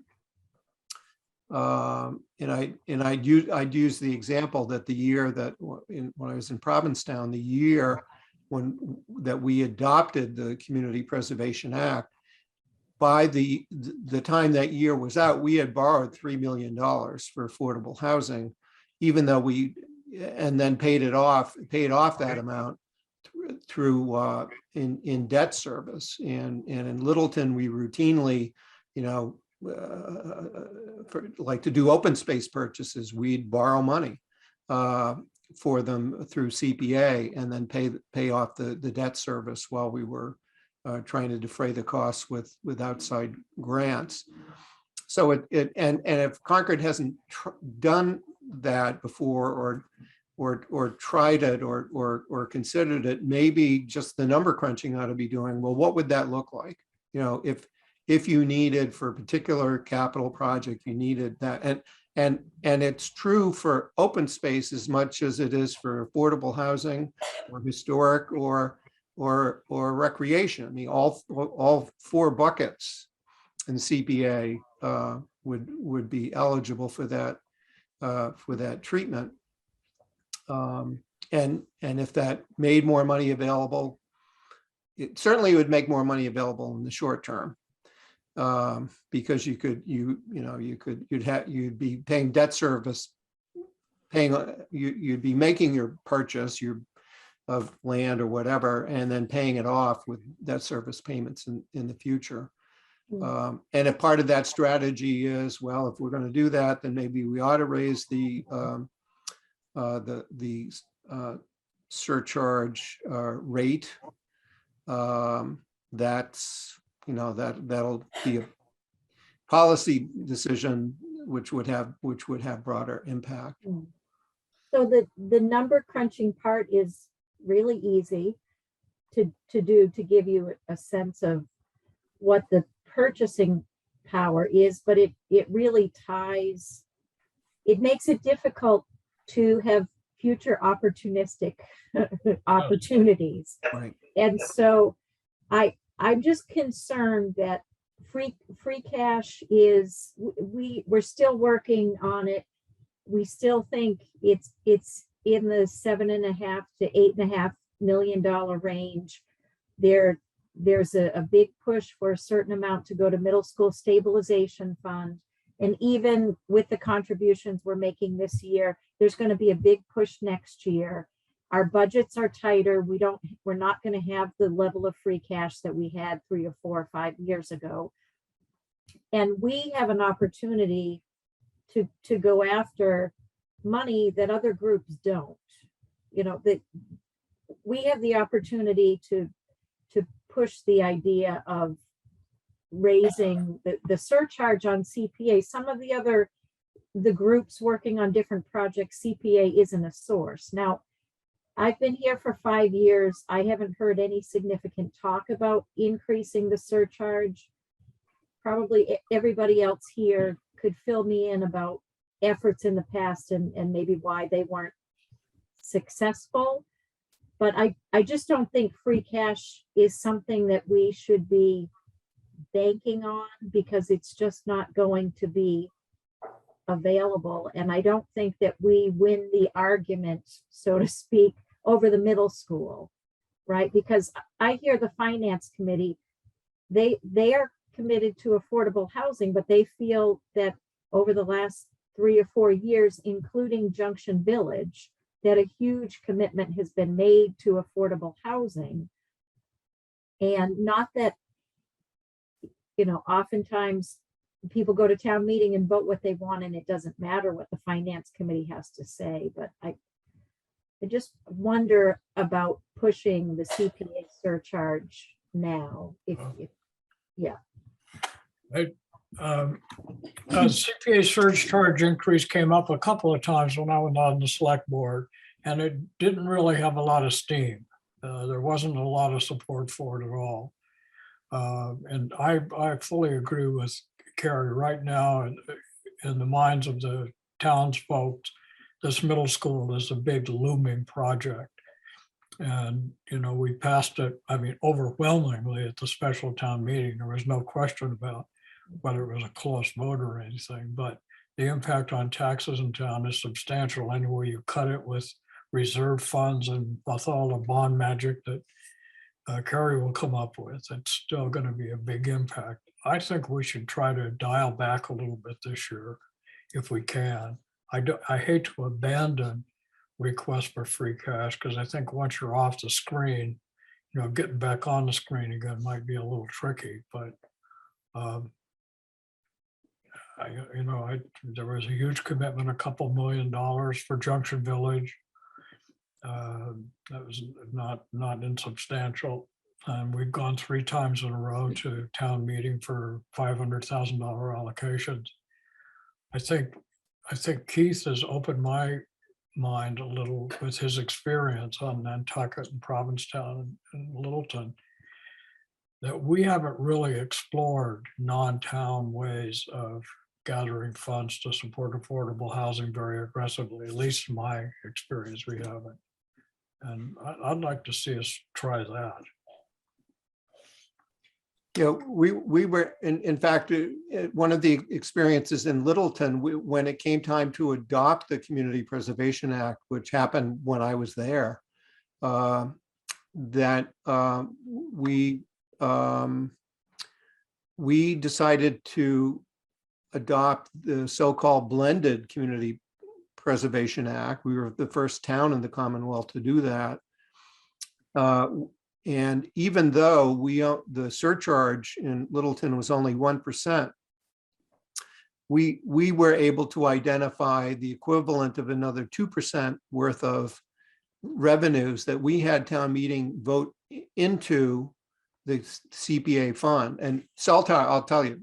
I'd use the example that the year that when I was in Provincetown, the year that we adopted the Community Preservation Act, by the time that year was out, we had borrowed $3 million for affordable housing, even though and then paid off that amount through in debt service. And in Littleton, we routinely, like to do open space purchases, we'd borrow money for them through CPA and then pay off the debt service while we were trying to defray the costs with outside grants. So and if Concord hasn't done that before or tried it or considered it, maybe just the number crunching ought to be doing, well, what would that look like? If you needed for a particular capital project, you needed that. And it's true for open space as much as it is for affordable housing or historic or recreation. I mean, all 4 buckets in CPA would be eligible for that treatment. And if that made more money available, it certainly would make more money available in the short term. Because you'd be paying debt service, you'd be making your purchase of land or whatever, and then paying it off with debt service payments in the future. And if part of that strategy is, well, if we're going to do that, then maybe we ought to raise the surcharge rate. That'll be a policy decision which would have broader impact. So the number crunching part is really easy to do, to give you a sense of what the purchasing power is, but it really ties, it makes it difficult to have future opportunistic opportunities. Right. And so I'm just concerned that free cash is, we're still working on it. We still think it's in the $7.5 to $8.5 million range. There's a big push for a certain amount to go to middle school stabilization fund. And even with the contributions we're making this year, there's going to be a big push next year. Our budgets are tighter. We're not going to have the level of free cash that we had 3 or 4 or 5 years ago. And we have an opportunity to go after money that other groups don't. That we have the opportunity to push the idea of raising the surcharge on CPA. Some of the groups working on different projects, CPA isn't a source. Now, I've been here for 5 years. I haven't heard any significant talk about increasing the surcharge. Probably everybody else here could fill me in about efforts in the past and maybe why they weren't successful. But I just don't think free cash is something that we should be banking on, because it's just not going to be available. And I don't think that we win the argument, so to speak, over the middle school, right? Because I hear the finance committee, they are committed to affordable housing, but they feel that over the last 3 or 4 years, including Junction Village, that a huge commitment has been made to affordable housing. And not that, oftentimes people go to town meeting and vote what they want, and it doesn't matter what the finance committee has to say. But I just wonder about pushing the CPA surcharge now. CPA surge charge increase came up a couple of times when I was on the select board, and it didn't really have a lot of steam. There wasn't a lot of support for it at all. And I fully agree with Carrie right now. In the minds of the townsfolk, this middle school is a big looming project. And, you know, we passed it, I mean, overwhelmingly at the special town meeting. There was no question about whether it was a close vote or anything, but the impact on taxes in town is substantial anywhere you cut it with reserve funds and with all the bond magic that Kerry will come up with. It's still going to be a big impact. I think we should try to dial back a little bit this year if we can. I hate to abandon requests for free cash because I think once you're off the screen, you know, getting back on the screen again might be a little tricky, but there was a huge commitment, $2 million for Junction Village. That was not insubstantial. We've gone 3 times in a row to town meeting for $500,000 allocations. I think Keith has opened my mind a little with his experience on Nantucket and Provincetown and Littleton, that we haven't really explored non-town ways of gathering funds to support affordable housing very aggressively. At least in my experience, we haven't. And I'd like to see us try that. You know, we were, in fact, one of the experiences in Littleton, when it came time to adopt the Community Preservation Act, which happened when I was there, that we decided to adopt the so-called blended Community Preservation Act. We were the first town in the Commonwealth to do that. And even though the surcharge in Littleton was only 1%, we were able to identify the equivalent of another 2% worth of revenues that we had town meeting vote into the CPA fund. And cell tower, I'll tell you,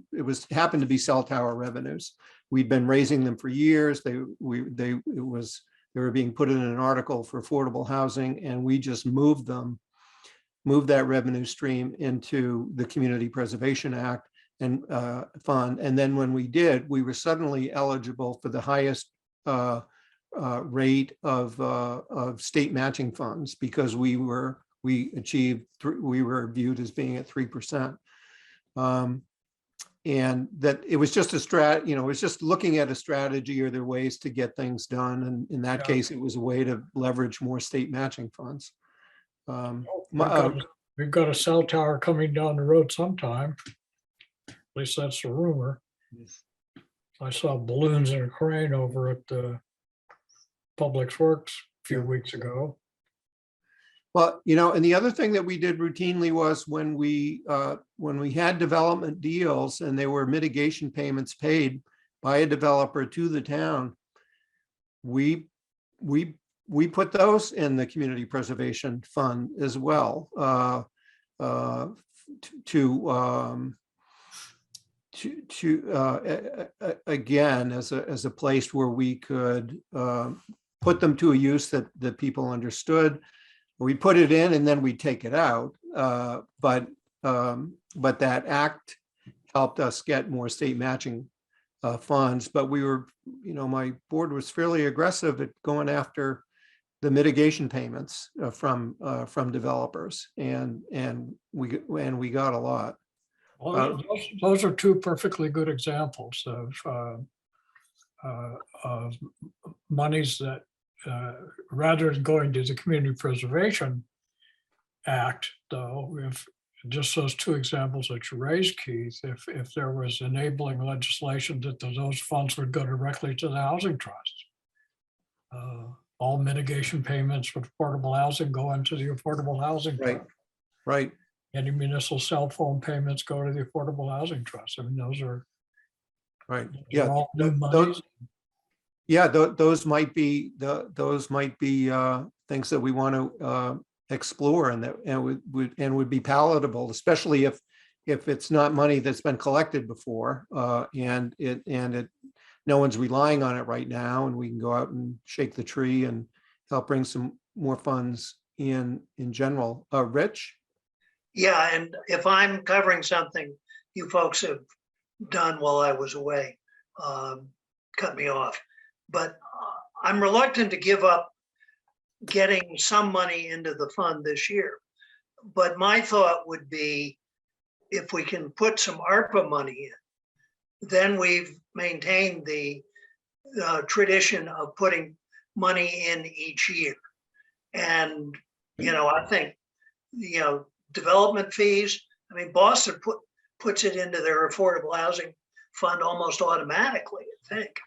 happened to be cell tower revenues. We'd been raising them for years. They were being put in an article for affordable housing, and we just moved that revenue stream into the Community Preservation Act and fund. And then when we did, we were suddenly eligible for the highest rate of state matching funds because we were viewed as being at 3%. And that it was just it was just looking at a strategy, or there are ways to get things done. And in that case, it was a way to leverage more state matching funds. We've got a cell tower coming down the road sometime. At least that's the rumor. I saw balloons and a crane over at the Public Works a few weeks ago. Well, you know, and the other thing that we did routinely was when we had development deals and there were mitigation payments paid by a developer to the town, we put those in the Community Preservation Fund as well, again, as a place where we could put them to a use that people understood. We put it in and then we take it out, but that act helped us get more state matching funds. But we were, my board was fairly aggressive at going after the mitigation payments from developers, and we got a lot. Well, those are 2 perfectly good examples of monies that rather than going to the Community Preservation Act, though, if just those 2 examples that you raised, Keith, if there was enabling legislation that those funds would go directly to the housing trust. All mitigation payments for affordable housing go into the affordable housing trust. Right. Any municipal cell phone payments go to the affordable housing trust. I mean, those are right. Yeah, all new monies. Those might be things that we want to explore and would be palatable, especially if it's not money that's been collected before, and no one's relying on it right now, and we can go out and shake the tree and help bring some more funds in general. Rich? Yeah, and if I'm covering something you folks have done while I was away, cut me off. But I'm reluctant to give up getting some money into the fund this year. But my thought would be, if we can put some ARPA money in, then we've maintained the tradition of putting money in each year. And, I think, development fees, I mean, Boston puts it into their affordable housing fund almost automatically, I think.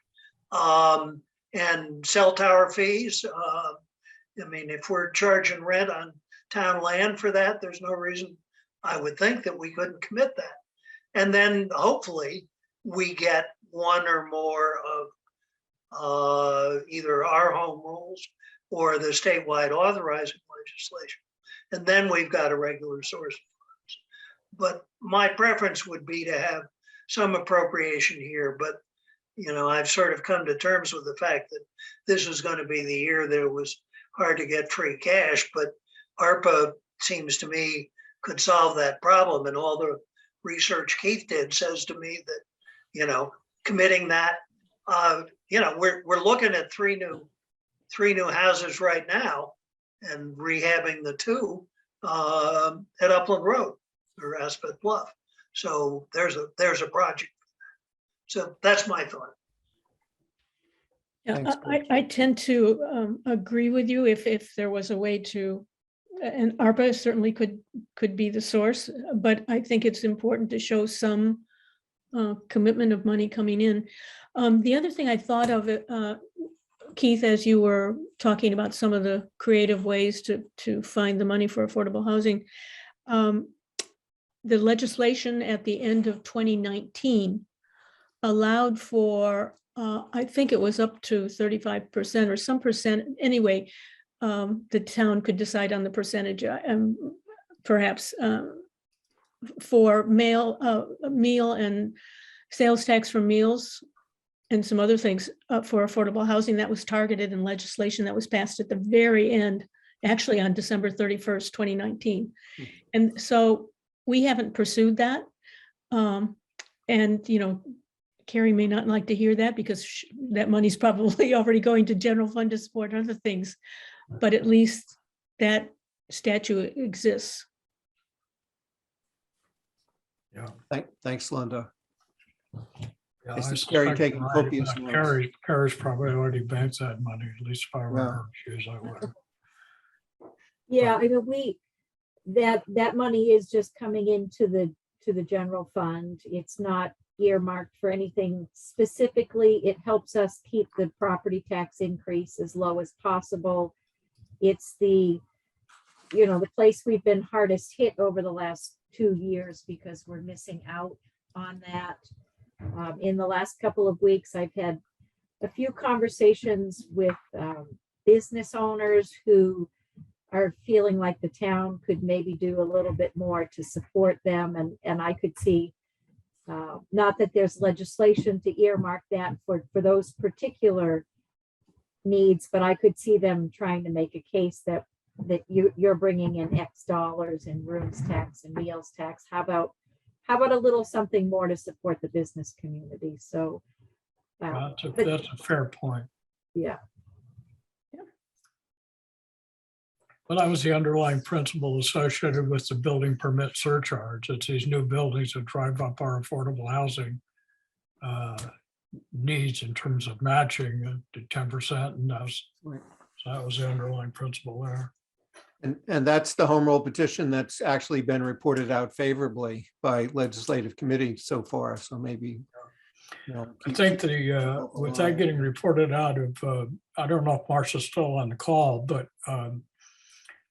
And cell tower fees, I mean, if we're charging rent on town land for that, there's no reason I would think that we couldn't commit that. And then hopefully we get one or more of either our home rules or the statewide authorizing legislation. And then we've got a regular source of funds. But my preference would be to have some appropriation here, but I've sort of come to terms with the fact that this is going to be the year that it was hard to get free cash, but ARPA seems to me could solve that problem. And all the research Keith did says to me that, committing that, we're looking at three new houses right now and rehabbing the two at Upland Road or Aspet Bluff. So there's a project. So that's my thought. Yeah, Thanks, I tend to agree with you if there was a way to, and ARPA certainly could be the source, but I think it's important to show some commitment of money coming in. The other thing I thought of, Keith, as you were talking about some of the creative ways to find the money for affordable housing, the legislation at the end of 2019 allowed for, I think it was up to 35% or some percent. Anyway, the town could decide on the percentage, perhaps for meal and sales tax for meals and some other things for affordable housing. That was targeted in legislation that was passed at the very end, actually on December 31st, 2019. And so we haven't pursued that. And, Carrie may not like to hear that because that money's probably already going to general fund to support other things, but at least that statute exists. Yeah. Thanks, Linda. Yeah, I see suspect Carrie taking you're right. copious notes. Carrie's probably already banked that money, at least if I remember she was that way. Yeah, I mean, that money is just coming into the general fund. It's not earmarked for anything specifically. It helps us keep the property tax increase as low as possible. It's the place we've been hardest hit over the last 2 years because we're missing out on that. In the last couple of weeks, I've had a few conversations with business owners who are feeling like the town could maybe do a little bit more to support them. And I could see, not that there's legislation to earmark that for those particular needs, but I could see them trying to make a case that you're bringing in X dollars in rooms tax and meals tax. How about a little something more to support the business community? So That's a fair point. yeah. Well, that was the underlying principle associated with the building permit surcharge. It's these new buildings that drive up our affordable housing needs in terms of matching to 10%. And that was the underlying principle there. And that's the home rule petition that's actually been reported out favorably by legislative committee so far. So maybe, I think with that getting reported out of, I don't know if Marcia's still on the call, but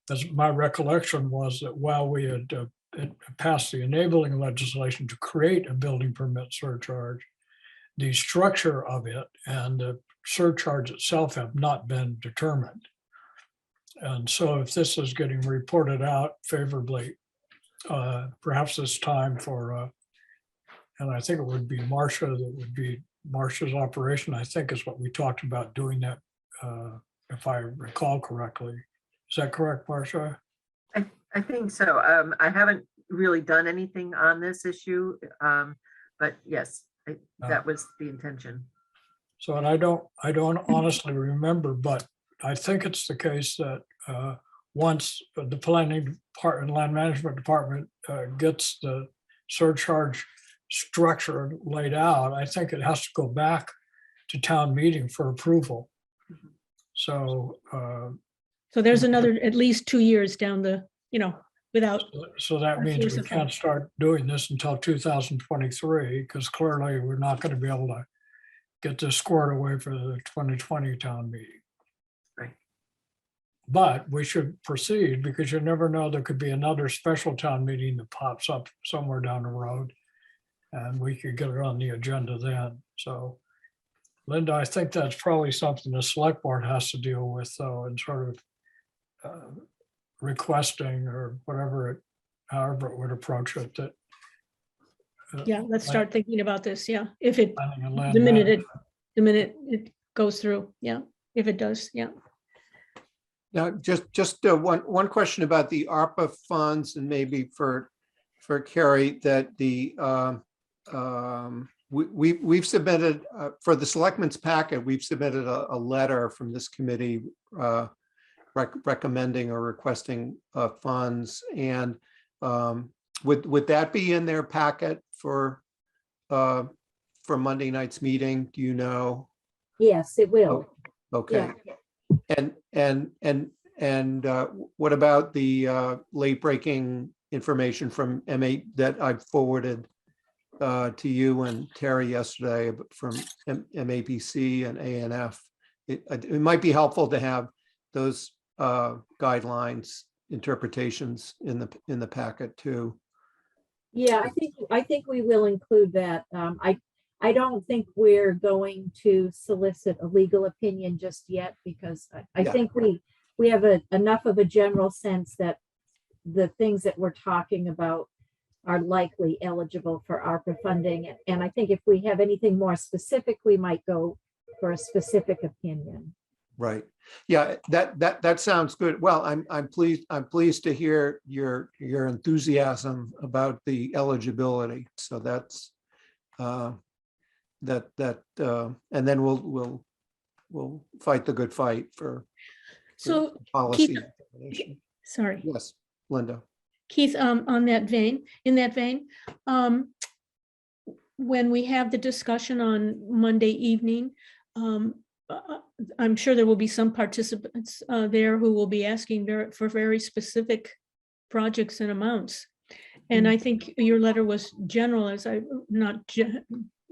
as my recollection was that while we had passed the enabling legislation to create a building permit surcharge, the structure of it and the surcharge itself have not been determined. And so if this is getting reported out favorably, perhaps it's time for, and I think it would be Marcia, that would be Marcia's operation, I think is what we talked about doing that, if I recall correctly. Is that correct, Marcia? I think so. I haven't really done anything on this issue, but yes, that was the intention. So, and I don't honestly remember, but I think it's the case that once the planning part and land management department gets the surcharge structure laid out, I think it has to go back to town meeting for approval. So, So there's another, at least 2 years down the, without, so that means we can't start doing this until 2023, because clearly we're not going to be able to get this squared away for the 2020 town meeting. Right. But we should proceed, because you never know, there could be another special town meeting that pops up somewhere down the road, and we could get it on the agenda then. So Linda, I think that's probably something the select board has to deal with, though, and sort of requesting or whatever it, however it would approach it, that. yeah, let's start thinking about this. Yeah, if it, planning and land the minute management. it goes through. Yeah, if it does. Yeah. Now, just one question about the ARPA funds, and maybe for Carrie, that we've submitted for the selectmen's packet, we've submitted a letter from this committee recommending or requesting funds, and would that be in their packet for Monday night's meeting? Do you know? Yes, it will. Okay. Yeah. And what about the late breaking information from M8 that I forwarded to you and Terry yesterday from MAPC and ANF? It might be helpful to have those guidelines, interpretations in the packet too. Yeah, I think we will include that. I don't think we're going to solicit a legal opinion just yet, because I Yeah. think we have enough of a general sense that the things that we're talking about are likely eligible for ARPA funding. And I think if we have anything more specific, we might go for a specific opinion. Right. Yeah, that sounds good. Well, I'm pleased to hear your enthusiasm about the eligibility. So that's and then we'll fight the good fight for So policy. Keith, definition. sorry, Yes, Linda. Keith, in that vein, when we have the discussion on Monday evening, I'm sure there will be some participants there who will be asking for very specific projects and amounts. And I think your letter was general, it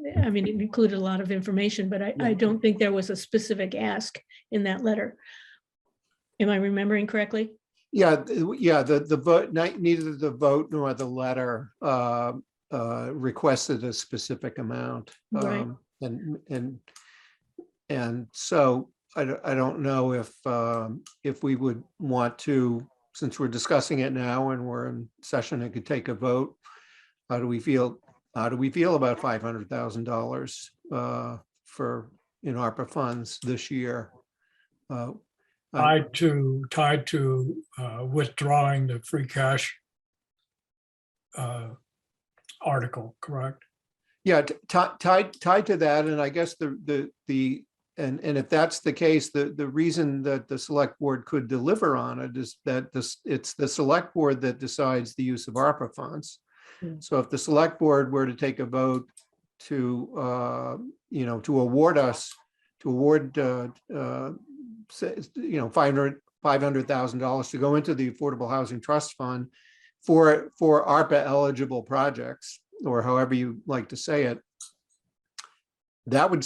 included a lot of information, but I don't think there was a specific ask in that letter. Am I remembering correctly? Yeah, the vote, neither the vote nor the letter requested a specific amount. Right. And so I don't know if we would want to, since we're discussing it now and we're in session and could take a vote. How do we feel about $500,000 for ARPA funds this year? Tied to withdrawing the free cash article, correct? Yeah, tied to that, and I guess and if that's the case, the reason that the select board could deliver on it is that it's the select board that decides the use of ARPA funds. So if the select board were to take a vote to award $500,000 to go into the Affordable Housing Trust Fund for ARPA eligible projects, or however you like to say it, that would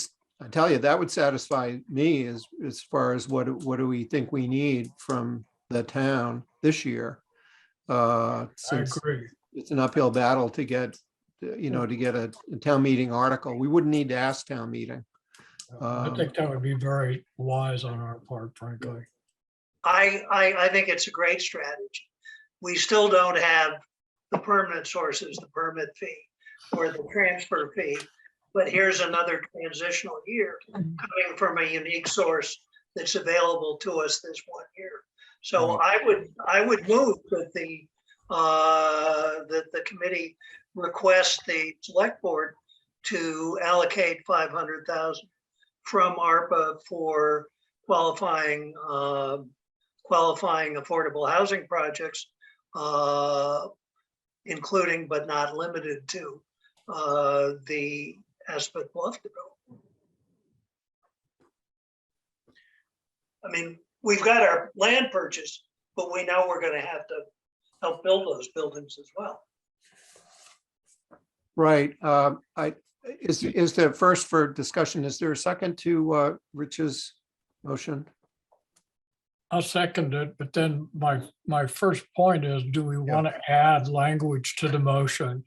satisfy me as far as what do we think we need from the town this year. Since I agree. it's an uphill battle to get a town meeting article. We wouldn't need to ask town meeting. I think that would be very wise on our part, frankly. I think it's a great strategy. We still don't have the permanent source is the permit fee or the transfer fee. But here's another transitional year coming from a unique source that's available to us this 1 year. So I would move that the committee request the select board to allocate 500,000 from ARPA for qualifying affordable housing projects, including but not limited to the Aspet Bluff development. I mean, we've got our land purchase, but we know we're going to have to help build those buildings as well. Right. Is there first for discussion, is there a second to Rich's motion? I'll second it, but then my first point is, do we want to add language to the motion?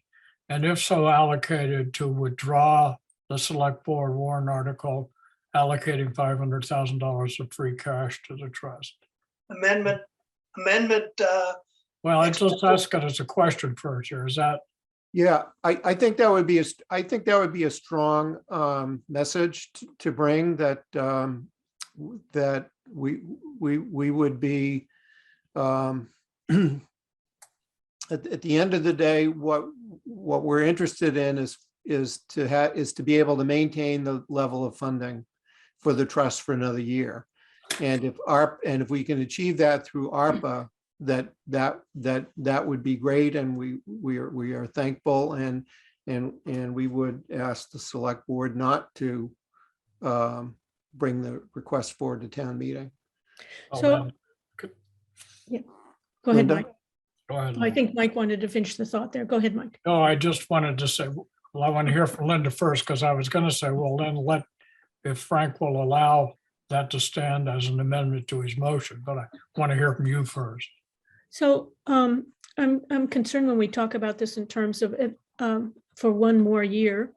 And if so, allocated to withdraw the select board warrant article allocating $500,000 of free cash to the trust? Amendment. Well, it's just asking as a question first here. Is that, Yeah, I think that would be a strong message to bring, that that we would be at the end of the day, what we're interested in is to be able to maintain the level of funding for the trust for another year. And if we can achieve that through ARPA, that would be great, and we are thankful, and we would ask the select board not to bring the request forward to town meeting. So, go ahead, Linda? Mike. go ahead. I think Mike wanted to finish the thought there. Go ahead, Mike. No, I just wanted to say, well, I want to hear from Linda first, because I was going to say, well, then if Frank will allow that to stand as an amendment to his motion, but I want to hear from you first. So I'm concerned when we talk about this in terms of for one more year,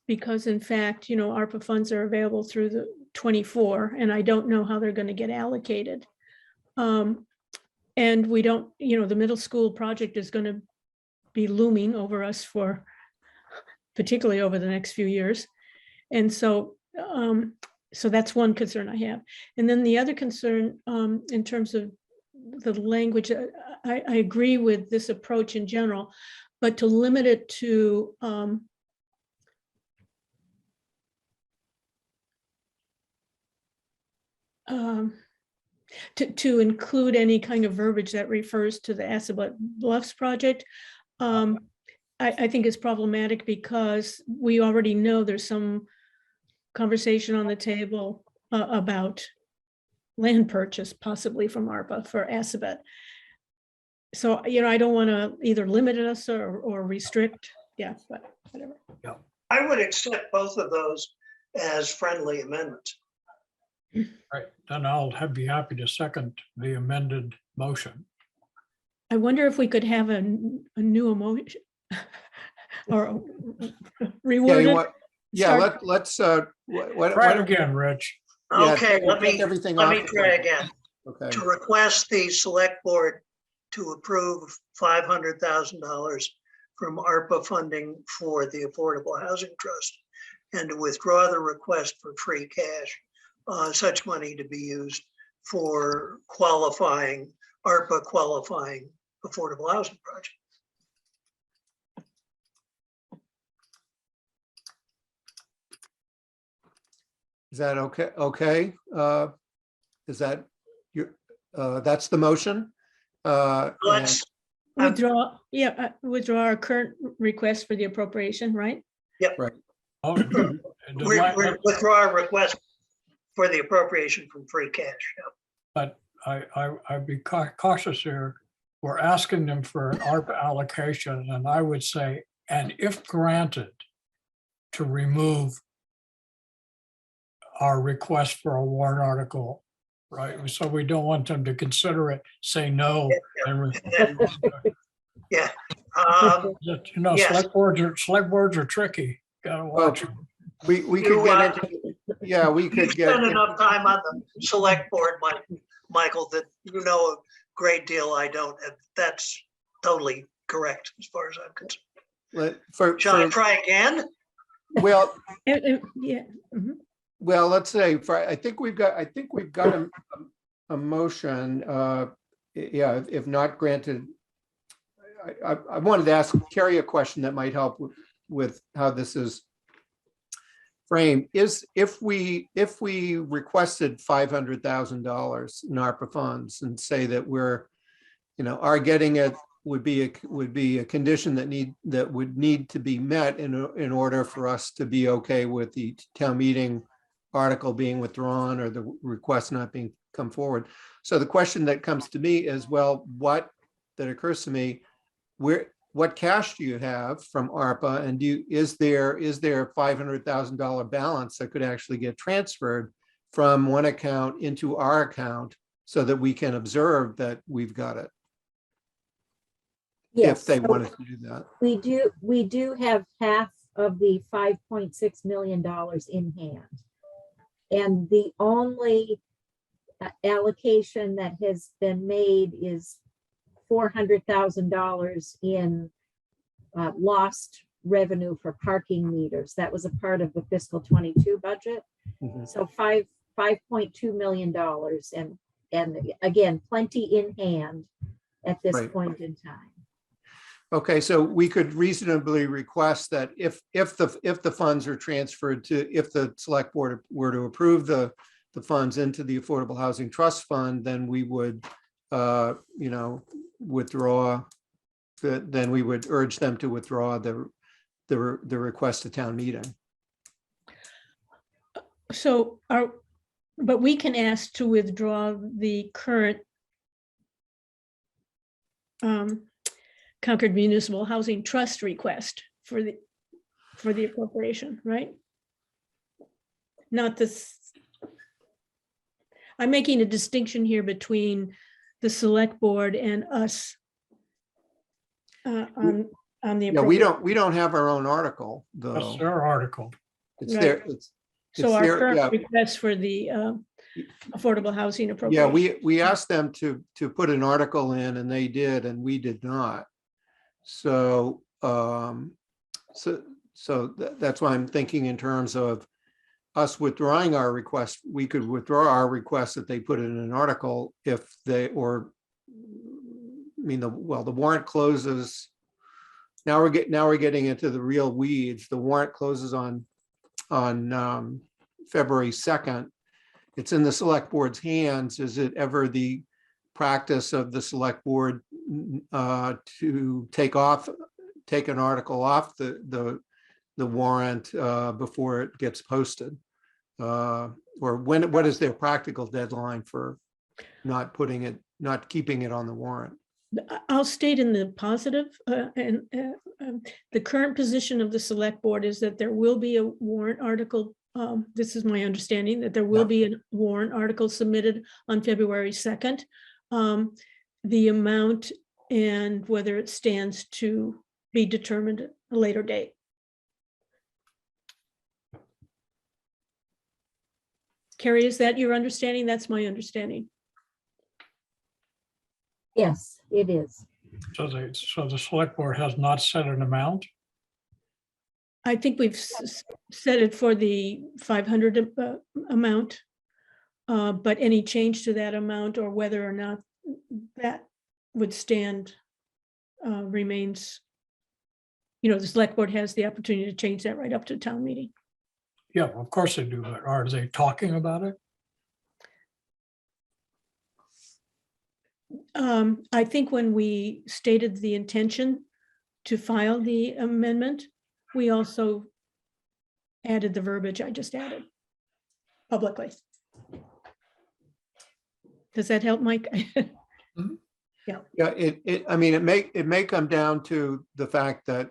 because in fact, ARPA funds are available through the 24, and I don't know how they're going to get allocated. And we don't, the middle school project is going to be looming over us for particularly over the next few years. And so that's one concern I have. And then the other concern in terms of the language, I agree with this approach in general, but to limit it to to include any kind of verbiage that refers to the Aspet Bluffs project, I think is problematic, because we already know there's some conversation on the table about land purchase possibly from ARPA for Aspet. So, I don't want to either limit us or restrict. Yeah, but whatever. I would accept both of those as friendly amendments. Right, then I'll be happy to second the amended motion. I wonder if we could have a new emotion or reword it. Let's Try it again, Rich. Okay, we'll let take me everything off the try table. again. Okay. To request the select board to approve $500,000 from ARPA funding for the Affordable Housing Trust, and to withdraw the request for free cash, such money to be used for ARPA qualifying affordable housing projects. Is that okay? Okay. Is that that's the motion? Let's Withdraw, withdraw our current request for the appropriation, right? Oh, withdraw our request for the appropriation from free cash. But I'd be cautious here. We're asking them for an ARPA allocation, and I would say, and if granted, to remove our request for a warrant article, right? So we don't want them to consider it, say no. Yeah. Yes. Select boards are tricky. Gotta watch them. We could get into, we could get. spend enough time on the select board, Michael, that a great deal I don't. That's totally correct as far as I'm concerned. Shall I For, try again? well, Yeah. Mhm. well, let's say, I think we've got a motion, yeah, if not granted. I wanted to ask Carrie a question that might help with how this is framed. Is if we requested $500,000 in ARPA funds and say that we're, are getting it would be a condition that would need to be met in order for us to be okay with the town meeting article being withdrawn or the request not being come forward. So the question that comes to me is, well, that occurs to me, what cash do you have from ARPA, and is there a $500,000 balance that could actually get transferred from one account into our account so that we can observe that we've got it? Yes, If they so wanted to do that. we do have half of the $5.6 million in hand. And the only allocation that has been made is $400,000 in lost revenue for parking meters. That was a part of the fiscal 22 budget. Mhm. So $5.2 million, and again, plenty in hand at this Right. point in time. Okay, so we could reasonably request that if the funds are transferred if the select board were to approve the funds into the Affordable Housing Trust Fund, then we would, withdraw, then we would urge them to withdraw the request to town meeting. So but we can ask to withdraw the current Concord Municipal Housing Trust request for the appropriation, right? Not this. I'm making a distinction here between the select board and us on the. Yeah, we don't have our own article, That's though. their article. It's Right. there. So our yeah. current request for the affordable housing Yeah, appropriation. we asked them to put an article in, and they did, and we did not. So that's why I'm thinking in terms of us withdrawing our request. We could withdraw our request that they put it in an article if the warrant closes. Now we're getting into the real weeds. The warrant closes on February 2nd. It's in the select board's hands. Is it ever the practice of the select board to take an article off the warrant before it gets posted? Or what is their practical deadline for not keeping it on the warrant? I'll state in the positive, and the current position of the select board is that there will be a warrant article. This is my understanding, that there will be a warrant article submitted on February 2nd. The amount and whether it stands to be determined at a later date. Carrie, is that your understanding? That's my understanding. Yes, it is. So the select board has not set an amount. I think we've set it for the 500 amount, but any change to that amount or whether or not that would stand remains, the select board has the opportunity to change that right up to town meeting. Yeah, of course they do, but are they talking about it? I think when we stated the intention to file the amendment, we also added the verbiage I just added publicly. Does that help, Mike? Yeah, it may come down to the fact that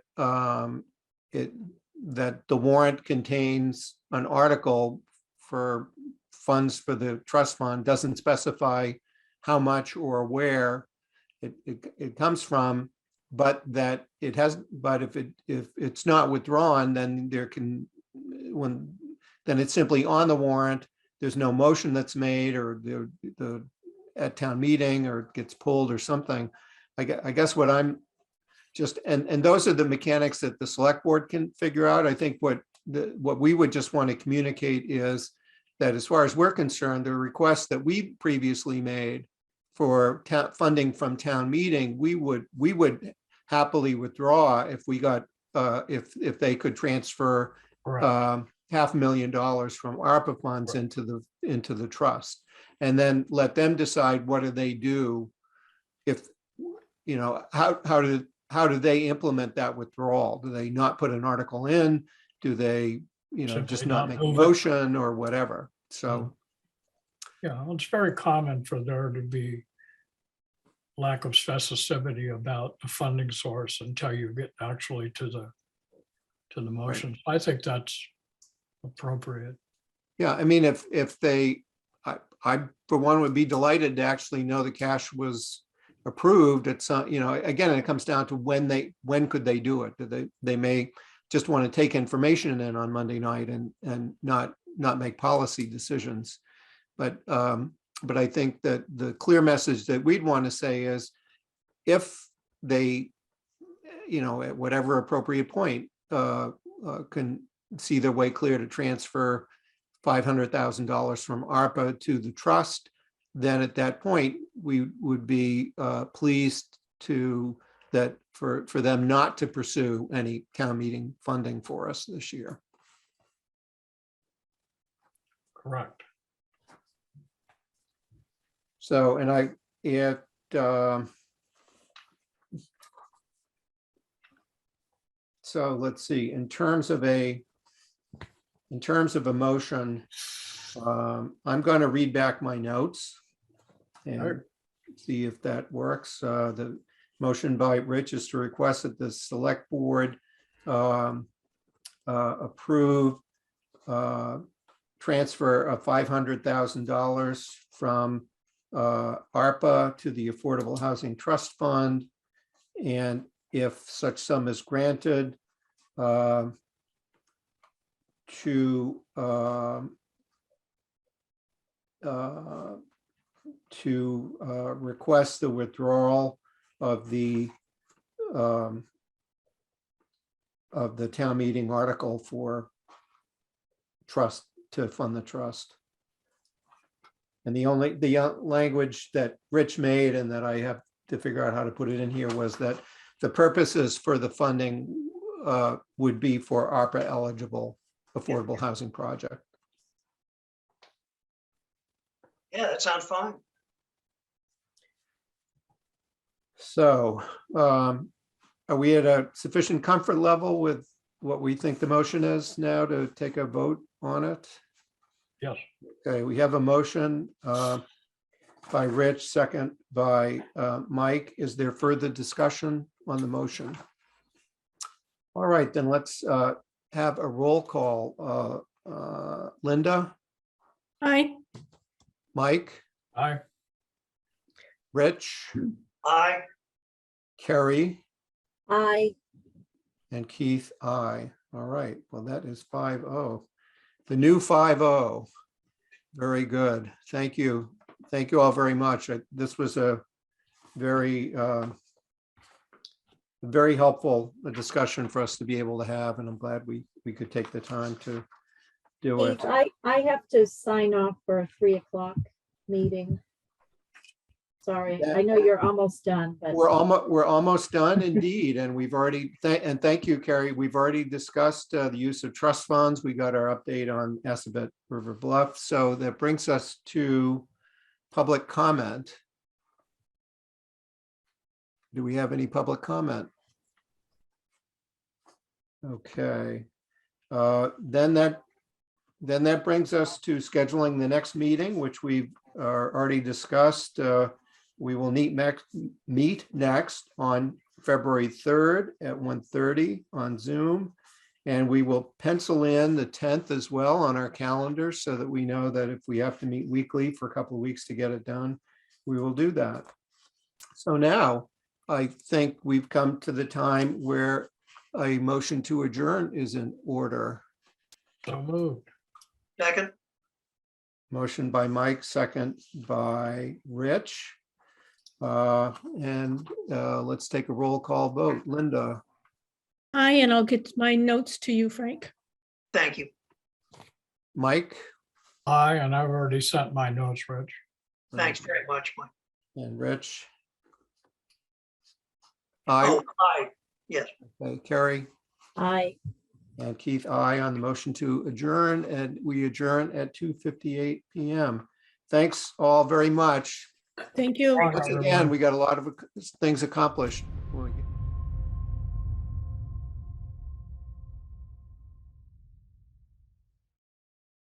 that the warrant contains an article for funds for the trust fund, doesn't specify how much or where it comes from, but that it has, but if it's not withdrawn, then then it's simply on the warrant. There's no motion that's made or the at town meeting, or it gets pulled or something. I guess what I'm just, and those are the mechanics that the select board can figure out. I think what we would just want to communicate is that as far as we're concerned, the request that we previously made for funding from town meeting, we would happily withdraw if we got, if they could transfer Correct. $500,000 from ARPA funds into the trust. And then let them decide what do they do if, you know, how do they implement that withdrawal? Do they not put an article in? Do they, you know, Simply just not not make a move it. motion or whatever? So, Yeah, well, it's very common for there to be lack of specificity about the funding source until you get actually to the motion. I think that's appropriate. yeah, I mean, if they, I for one would be delighted to actually know the cash was approved at some, you know, again, it comes down to when could they do it? They may just want to take information in on Monday night and not make policy decisions. But I think that the clear message that we'd want to say is if they, you know, at whatever appropriate point can see their way clear to transfer $500,000 from ARPA to the trust, then at that point, we would be pleased to that for them not to pursue any town meeting funding for us this year. Correct. So, and so let's see, in terms of a motion, I'm going to read back my notes and see if that works. The motion by Rich is to request that the select board approve transfer of $500,000 from ARPA to the Affordable Housing Trust Fund. And if such sum is granted, to request the withdrawal of the town meeting article for trust to fund the trust. And the language that Rich made and that I have to figure out how to put it in here was that the purposes for the funding would be for ARPA eligible affordable housing project. Yeah, that sounds fine. So are we at a sufficient comfort level with what we think the motion is now to take a vote on it? Yes. Okay, we have a motion by Rich, second by Mike. Is there further discussion on the motion? All right, then let's have a roll call. Linda, Aye. Mike, Aye. Rich, Aye. Kerry, I, and Keith, aye. All right, well, that is 5-0. The new 5-0. Very good. Thank you. Thank you all very much. This was a very, very helpful discussion for us to be able to have, and I'm glad we could take the time to do it. Keith, I have to sign off for a 3:00 meeting. Sorry, I know you're almost done, but We're almost done indeed, and we've already, and thank you, Carrie. We've already discussed the use of trust funds. We got our update on Assabet River Bluff. So that brings us to public comment. Do we have any public comment? Okay. Then that brings us to scheduling the next meeting, which we've already discussed. We will meet next on February 3rd at 1:30 on Zoom. And we will pencil in the 10th as well on our calendar so that we know that if we have to meet weekly for a couple of weeks to get it done, we will do that. So now I think we've come to the time where a motion to adjourn is in order. So moved. Second. Motion by Mike, second by Rich. And let's take a roll call vote. Linda, Aye, and I'll get my notes to you, Frank. Thank you. Mike, Aye, and I've already sent my notes, Rich. Thanks very much, Mike. and Rich. Aye. Oh, aye. Yes. Okay, Carrie I, and Keith, aye on the motion to adjourn, and we adjourn at 2:58 PM. Thanks all very much. Thank you. Bye, Once again, everyone. we got a lot of things accomplished.